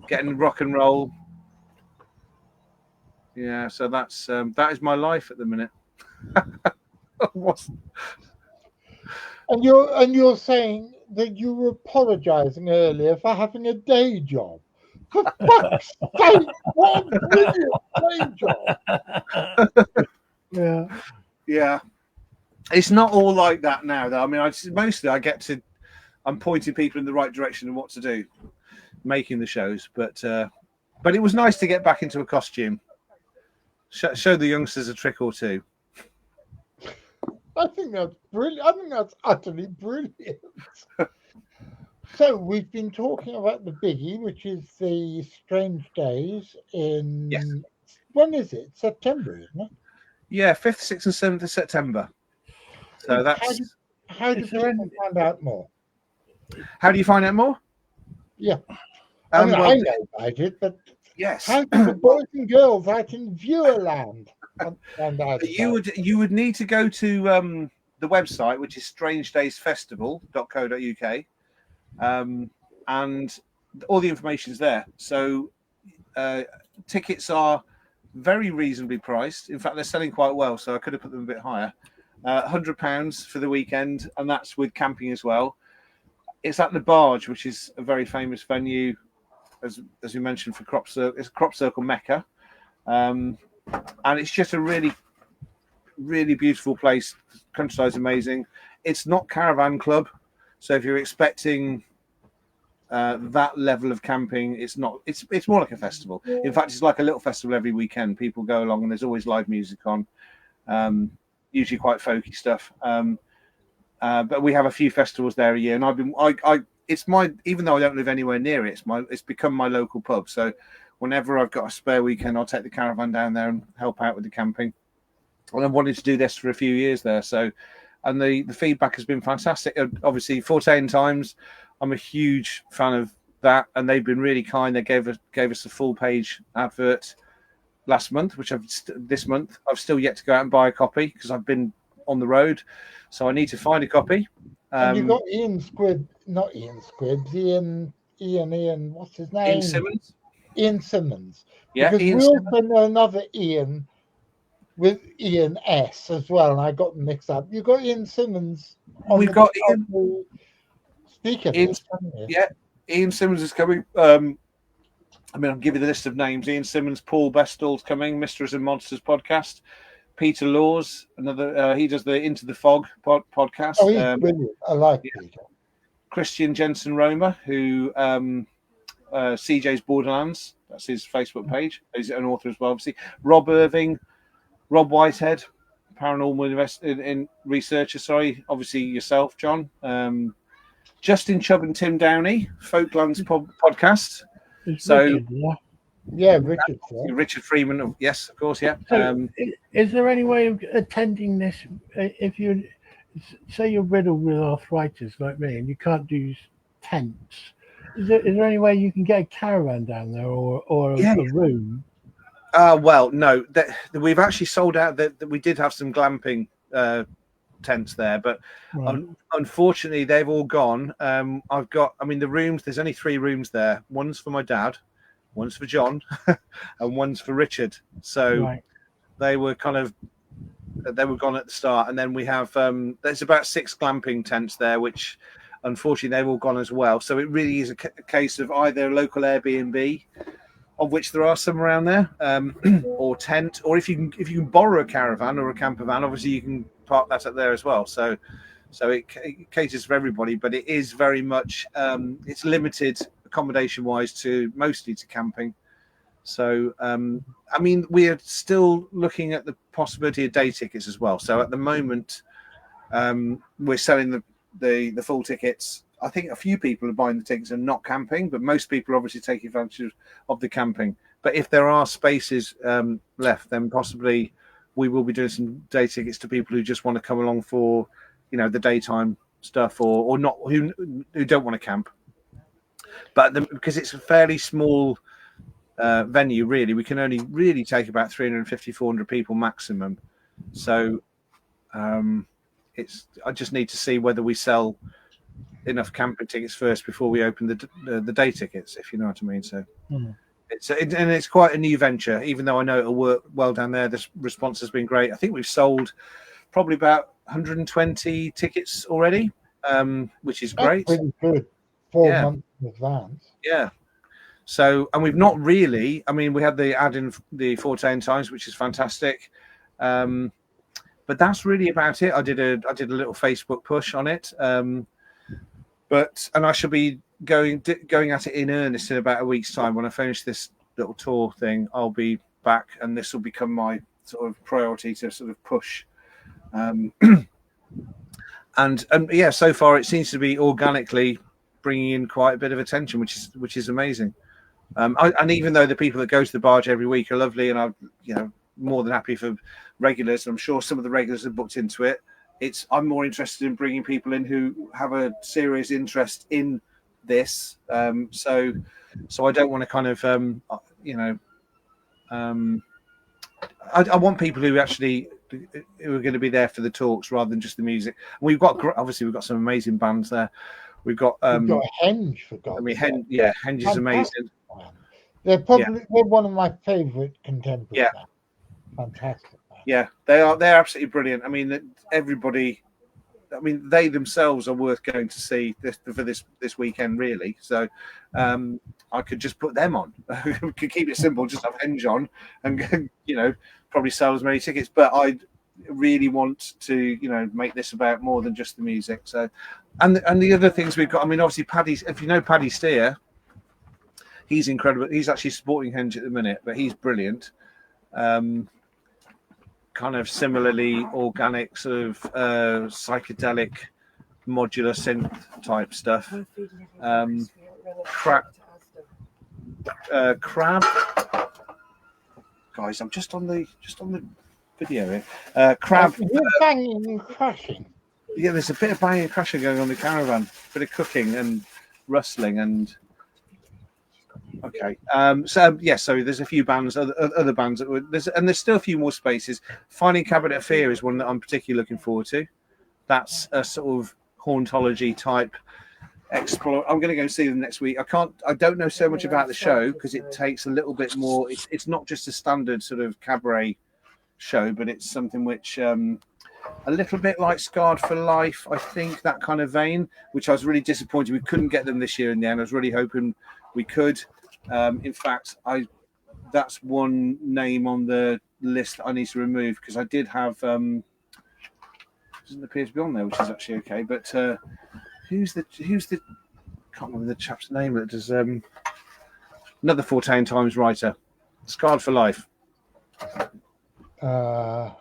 getting rock and roll. Yeah, so that is my life at the minute. And you're saying that you were apologising earlier for having a day job. For fuck's sake, what a brilliant day job! Yeah. It's not all like that now, though. I mean, I'm pointing people in the right direction and what to do, making the shows. But it was nice to get back into a costume. Show the youngsters a trick or two. I think that's brilliant. I think that's utterly brilliant. So we've been talking about the biggie, which is the Strange Days in. Yes. When is it? September, isn't it? Yeah, 5th, 6th, and 7th of September. So that's. How do people find out more? How do you find out more? Yeah, I know about it, but yes, how do the boys and girls out in viewerland find out? You would need to go to the website, which is strangedaysfestival.co.uk, and all the information is there. So tickets are very reasonably priced. In fact, they're selling quite well, so I could have put them a bit higher. £100 for the weekend, and that's with camping as well. It's at the Barge, which is a very famous venue, as we mentioned, for Crop Circle. It's Crop Circle Mecca, and it's just a really, really beautiful place. Countryside's amazing. It's not caravan club, so if you're expecting that level of camping, it's not. It's more like a festival. In fact, it's like a little festival every weekend. People go along, and there's always live music on. Usually quite folky stuff, but we have a few festivals there a year, and even though I don't live anywhere near it, it's become my local pub. So whenever I've got a spare weekend, I'll take the caravan down there and help out with the camping. And I've wanted to do this for a few years there. So, and the feedback has been fantastic. Obviously, Forteana Times, I'm a huge fan of that, and they've been really kind. They gave us a full page advert last month, which this month I've still yet to go out and buy a copy because I've been on the road, so I need to find a copy. And you got Ian, what's his name? Ian Simmons. Yeah, because Ian we Simmons. also know another Ian with Ian S as well, and I got them mixed up. You got Ian Simmons. We've got Ian. Speaker. Ian Simmons is coming. I'll give you the list of names. Ian Simmons, Paul Bestall's coming, Mysteries and Monsters podcast. Peter Laws, another, he does the Into the Fog podcast. Oh, he's brilliant. I like Peter. Christian Jensen Roma, who CJ's Borderlands, that's his Facebook page. He's an author as well, obviously. Rob Irving, Rob Whitehead, paranormal researcher, obviously yourself, John. Justin Chubb and Tim Downey, Folklands podcast. Richard, Richard. Richard Freeman, yes, of course, yeah. So, is there any way of attending this if you say you're riddled with arthritis like me and you can't do tents? Is there any way you can get a caravan down there or a room? Well, no. We've actually sold out. That we did have some glamping tents there, but unfortunately they've all gone. The rooms. There's only 3 rooms there. One's for my dad. one's for John, and one's for Richard. So they were gone at the start, and then we have there's about 6 glamping tents there, which unfortunately they've all gone as well. So it really is a case of either a local Airbnb, of which there are some around there, or tent, or if you can borrow a caravan or a camper van, obviously you can park that up there as well. So it caters for everybody, but it is very much it's limited accommodation wise mostly to camping. So I mean, we are still looking at the possibility of day tickets as well. So at the moment we're selling the full tickets. I think a few people are buying the tickets and not camping, but most people are obviously taking advantage of the camping. But if there are spaces left, then possibly we will be doing some day tickets to people who just want to come along for, the daytime stuff, or not, who don't want to camp. But because it's a fairly small venue, really, we can only really take about 350, 400 people maximum. So I just need to see whether we sell enough camping tickets first before we open the day tickets, if you know what I mean. So it's quite a new venture, even though I know it'll work well down there. The response has been great. I think we've sold probably about 120 tickets already, which is great. That's pretty good. 4 months in advance. Yeah. So, and we've not really, I mean, we had the ad in the Forteana Times, which is fantastic. But that's really about it. I did a little Facebook push on it. And I shall be going at it in earnest in about a week's time. When I finish this little tour thing, I'll be back, and this will become my sort of priority to sort of push. And yeah, so far it seems to be organically bringing in quite a bit of attention, which is amazing. And even though the people that go to the barge every week are lovely, and I'm more than happy for regulars, I'm sure some of the regulars have booked into it. I'm more interested in bringing people in who have a serious interest in this. So I don't want to kind of I want people who are going to be there for the talks rather than just the music. We've got some amazing bands there. We've got Henge, for God's sake. Henge is amazing. They're probably one of my favourite contemporary bands. Fantastic. Yeah, they're absolutely brilliant. I mean, everybody. I mean, they themselves are worth going to see for this weekend, really. So, I could just put them on. Could keep it simple, just have Henge on, and probably sell as many tickets. But I really want to, make this about more than just the music. So, and the other things we've got. I mean, obviously, Paddy. If you know Paddy Steer, he's incredible. He's actually supporting Henge at the minute, but he's brilliant. Kind of similarly organic, sort of psychedelic, modular synth type stuff. Crab. Guys, I'm just on the video here. Crab. Banging and crashing. Yeah, there's a bit of banging and crashing going on in the caravan. A bit of cooking and rustling and. Okay. So there's a few bands, other bands there's still a few more spaces. Finding Cabinet of Fear is one that I'm particularly looking forward to. That's a sort of hauntology type explore. I'm going to go see them next week. I don't know so much about the show because it takes a little bit more. It's not just a standard sort of cabaret show, but it's something which a little bit like Scarred for Life, I think, that kind of vein, which I was really disappointed we couldn't get them this year in the end. I was really hoping we could. In fact, that's one name on the list that I need to remove because I did have doesn't appear to be on there, which is actually okay. But who's the can't remember the chap's name that does another Forteana Times writer, Scarred for Life. Don't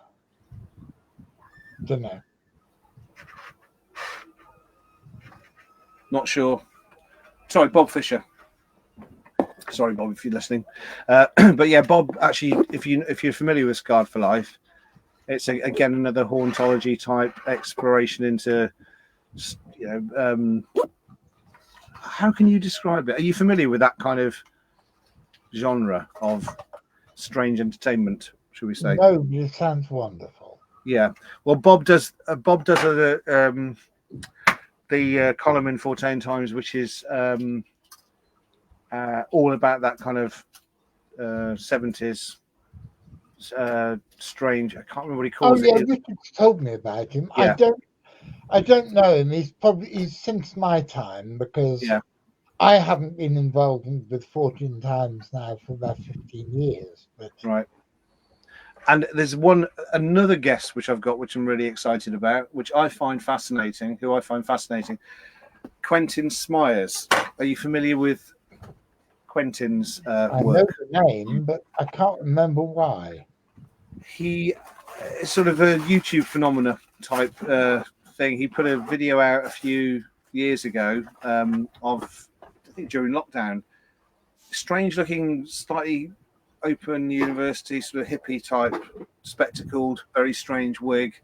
know. Not sure. Sorry, Bob Fisher. Sorry, Bob, if you're listening. But yeah, Bob, actually, if you're familiar with Scarred for Life, it's again another hauntology type exploration into, how can you describe it? Are you familiar with that kind of genre of strange entertainment, should we say? No, it sounds wonderful. Yeah. Well, Bob does the column in Forteana Times, which is all about that kind of 70s strange. I can't remember what he calls it. Richard's told me about him. Yeah. I don't know him. He's since my time, because I haven't been involved with 14 Times now for about 15 years. But right. And there's another guest which I've got, which I'm really excited about, which I find fascinating. Quentin Smyers. Are you familiar with Quentin's work? I know the name, but I can't remember why. He is sort of a YouTube phenomena type thing. He put a video out a few years ago of, I think during lockdown, strange looking, slightly open university, sort of hippie type, spectacled, very strange wig,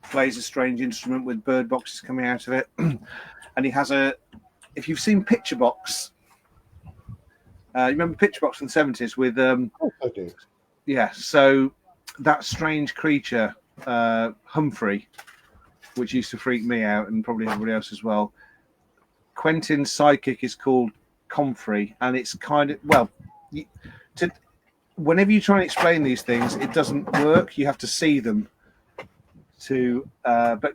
plays a strange instrument with bird boxes coming out of it. And he has if you've seen Picture Box, you remember Picture Box from the 70s with I do. Yeah, so that strange creature, Humphrey, which used to freak me out and probably everybody else as well. Quentin's sidekick is called Comfrey, and it's kind of, whenever you try and explain these things, it doesn't work. You have to see them but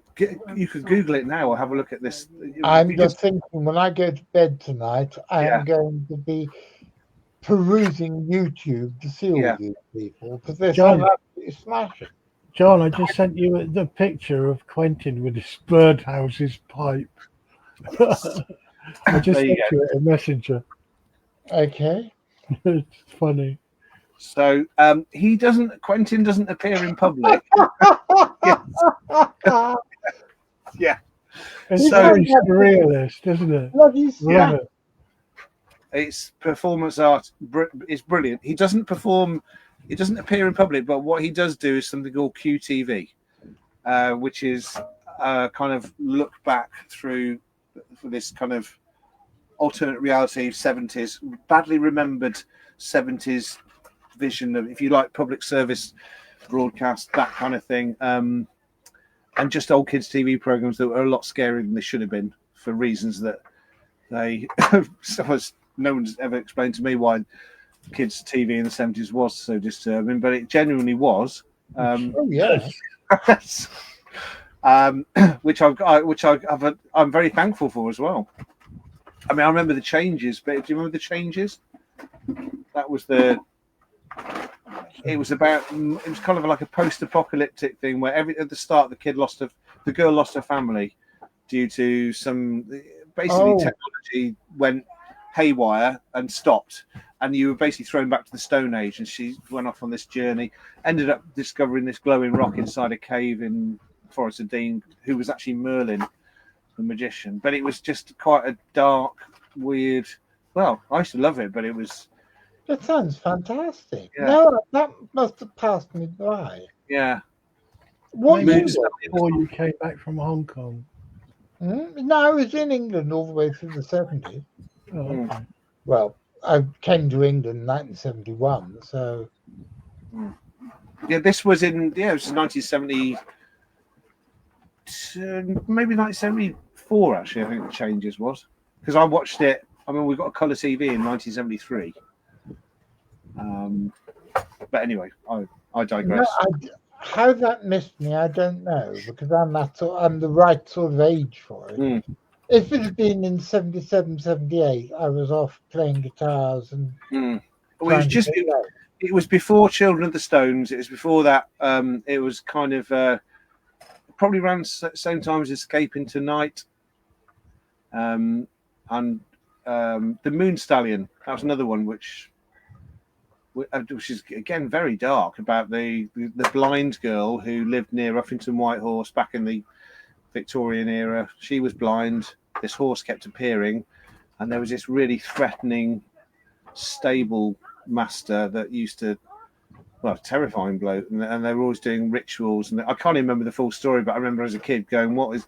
you could Google it now or have a look at this. I'm just thinking, when I go to bed tonight, I am going to be perusing YouTube to see all these people, because they're absolutely smashing. John, I just sent you the picture of Quentin with his birdhouse's pipe. I just sent you it in Messenger. Okay. It's funny. So Quentin doesn't appear in public. Yeah. It's very surrealist, isn't it? Bloody snap. It's performance art. It's brilliant. He doesn't appear in public, but what he does do is something called QTV, which is kind of look back through for this kind of alternate reality 70s, badly remembered 70s vision of, if you like, public service broadcast, that kind of thing, and just old kids TV programs that were a lot scarier than they should have been, for reasons that no one's ever explained to me why kids TV in the 70s was so disturbing, but it genuinely was. Which I'm very thankful for as well. I mean, I remember the changes, but do you remember the changes? That was it was kind of like a post-apocalyptic thing where at the start the girl lost her family due to technology went haywire and stopped, and you were basically thrown back to the Stone Age, and she went off on this journey, ended up discovering this glowing rock inside a cave in Forest of Dean, who was actually Merlin, the magician. But it was just quite a dark, weird. Well, I used to love it, but it was. That sounds fantastic. Yeah. No, that must have passed me by. Yeah. What year before you came back from Hong Kong? No, I was in England all the way through the 70s. Oh, okay. Well, I came to England in 1971, so. Yeah, this was it was 1970, maybe 1974, actually, I think the changes was. Because I watched it, I mean, we got a colour TV in 1973. But anyway, I digress. No, how that missed me, I don't know, because I'm the right sort of age for it. If it had been in 77, 78, I was off playing guitars and. Well, it was before Children of the Stones. It was before that. It was kind of probably around the same time as Escape into Night, and the Moon Stallion. That was another one which is again very dark, about the blind girl who lived near Uffington Whitehorse back in the Victorian era. She was blind. This horse kept appearing, and there was this really threatening stable master that used to, terrifying bloke, and they were always doing rituals. And I can't even remember the full story, but I remember as a kid going, "What's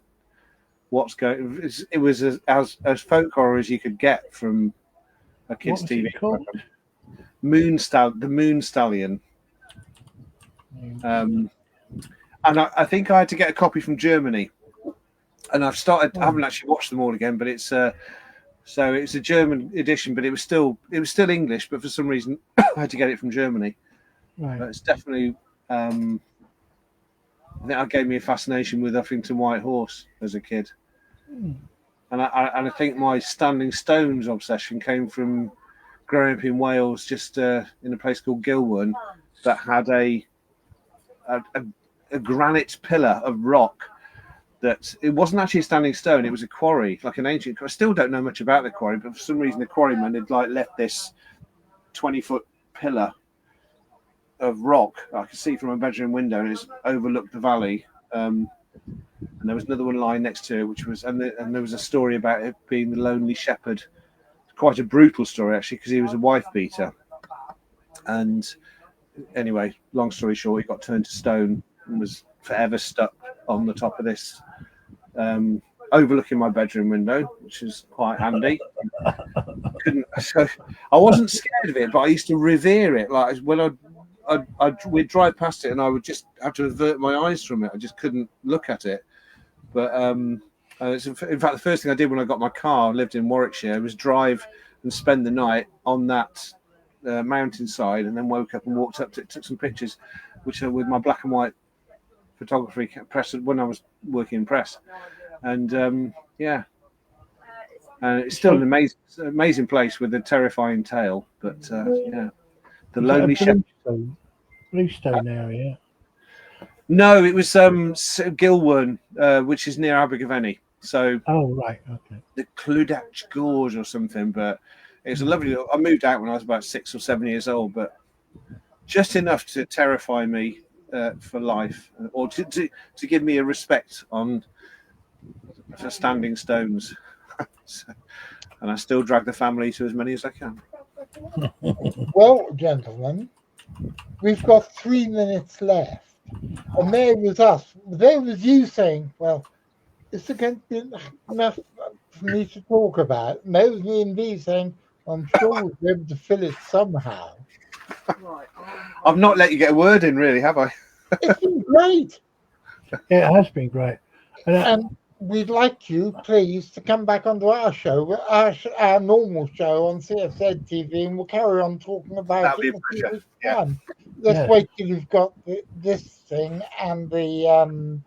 going?" It was as folk horror as you could get from a kids' TV program. The Moon Stallion. And I think I had to get a copy from Germany, and I haven't actually watched them all again, but it's So it's a German edition, but it was still English. But for some reason, I had to get it from Germany. Right. But it's definitely. I think that gave me a fascination with Uffington White Horse as a kid, and I think my Standing Stones obsession came from growing up in Wales, just in a place called Gilwern, that had a granite pillar of rock. That it wasn't actually a standing stone; it was a quarry, like an ancient. I still don't know much about the quarry, but for some reason, the quarryman had left this 20-foot pillar of rock I could see from a bedroom window, and it's overlooked the valley. And there was another one lying next to it, which was, and there was a story about it being the lonely shepherd. Quite a brutal story, actually, because he was a wife beater. And anyway, long story short, he got turned to stone and was forever stuck on the top of this, overlooking my bedroom window, which is quite handy. So I wasn't scared of it, but I used to revere it. Like when we'd drive past it, and I would just have to avert my eyes from it. I just couldn't look at it. But in fact, the first thing I did when I got my car, I lived in Warwickshire, was drive and spend the night on that mountainside, and then woke up and walked up to it, took some pictures, which are with my black and white photography press when I was working in press. And and it's still an amazing place with a terrifying tale. But the lonely shepherd. Bluestone area. No, it was Gilwern, which is near Abergavenny. So right, okay. The Clwydach Gorge or something. But it was a lovely. I moved out when I was about 6 or 7 years old, but just enough to terrify me for life, or to give me a respect for standing stones. And I still drag the family to as many as I can. Well, gentlemen, we've got 3 minutes left. And there was us. There was you saying, well, is there going to be enough for me to talk about? And there was me and V saying, well, I'm sure we'll be able to fill it somehow. I've not let you get a word in, really, have I? It's been great. It has been great. And we'd like you, please, to come back onto our show, our normal show on CFZ TV, and we'll carry on talking about That'll be it. a pleasure. Yeah. Let's wait till you've got this thing and the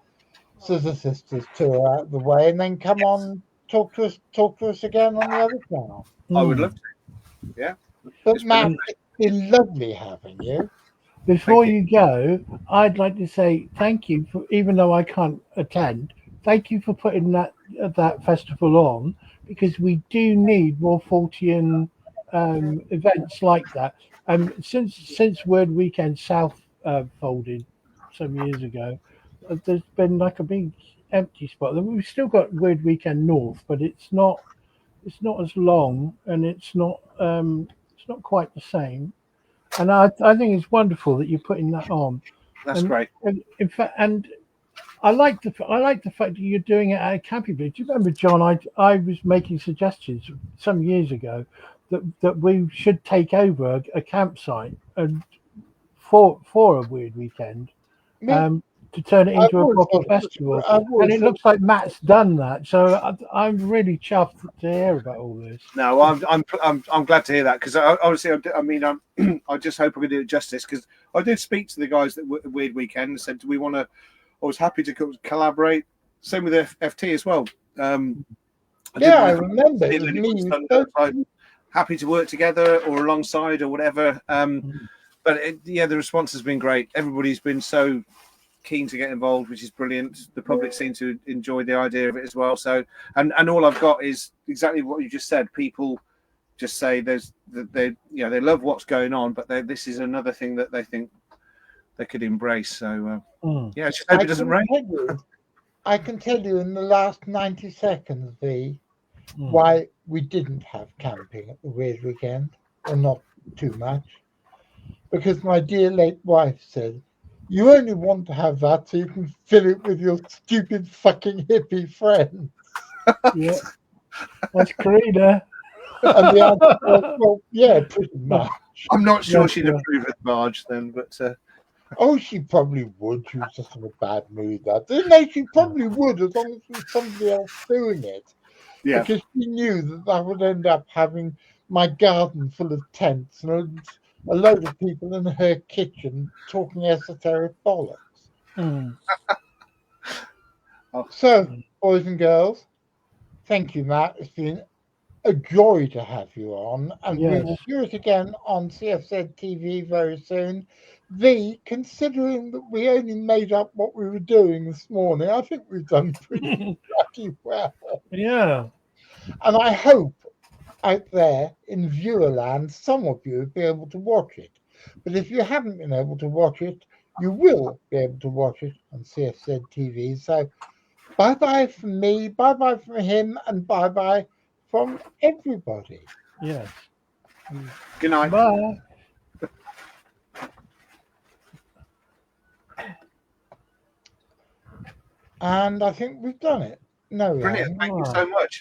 Scissor Sisters tour out of the way, and then come on, talk to us again on the other channel. I would love to. Yeah. But Matt, it's been lovely having you. Before you go, I'd like to say thank you for, even though I can't attend, thank you for putting that festival on, because we do need more Fortean events like that. Since Word Weekend South folded some years ago, there's been like a big empty spot. We've still got Word Weekend North, but it's not as long, and it's not quite the same. And I think it's wonderful that you're putting that on. That's great. And in fact, I like the fact that you're doing it at a camping place. Do you remember, John? I was making suggestions some years ago that we should take over a campsite and for a Weird Weekend, to turn it into a proper festival. And it looks like Matt's done that. So I'm really chuffed to hear about all this. No, I'm glad to hear that, because obviously, I just hope I can do it justice, because I did speak to the guys at Weird Weekend and said, do we want to? I was happy to collaborate. Same with FT as well. I remember. I'm happy to work together or alongside or whatever. But the response has been great. Everybody's been so keen to get involved, which is brilliant. The public seem to enjoy the idea of it as well. So, and all I've got is exactly what you just said. People just say they love what's going on, but this is another thing that they think they could embrace. So I just hope it doesn't rain. I can tell you in the last 90 seconds, why we didn't have camping at the Weird Weekend, or not too much, because my dear late wife said, you only want to have that so you can fill it with your stupid fucking hippie friends. Yeah, that's Karina. And the answer was, well, yeah, pretty much. I'm not sure she'd approve of Marge then, but... Oh, she probably would. She was just in a bad mood that day. No, she probably would, as long as there was somebody else doing it. Yeah. Because she knew that I would end up having my garden full of tents and a load of people in her kitchen talking esoteric bollocks. Mm. So, boys and girls, thank you, Matt. It's been a joy to have you on, and we will do it again on CFZ TV very soon. Considering that we only made up what we were doing this morning, I think we've done pretty bloody well. Yeah. And I hope out there in viewerland, some of you will be able to watch it. But if you haven't been able to watch it, you will be able to watch it on CFZ TV. So bye-bye from me, bye-bye from him, and bye-bye from everybody. Yes. Good night. Bye. And I think we've done it. No, Brilliant. Thank you so much.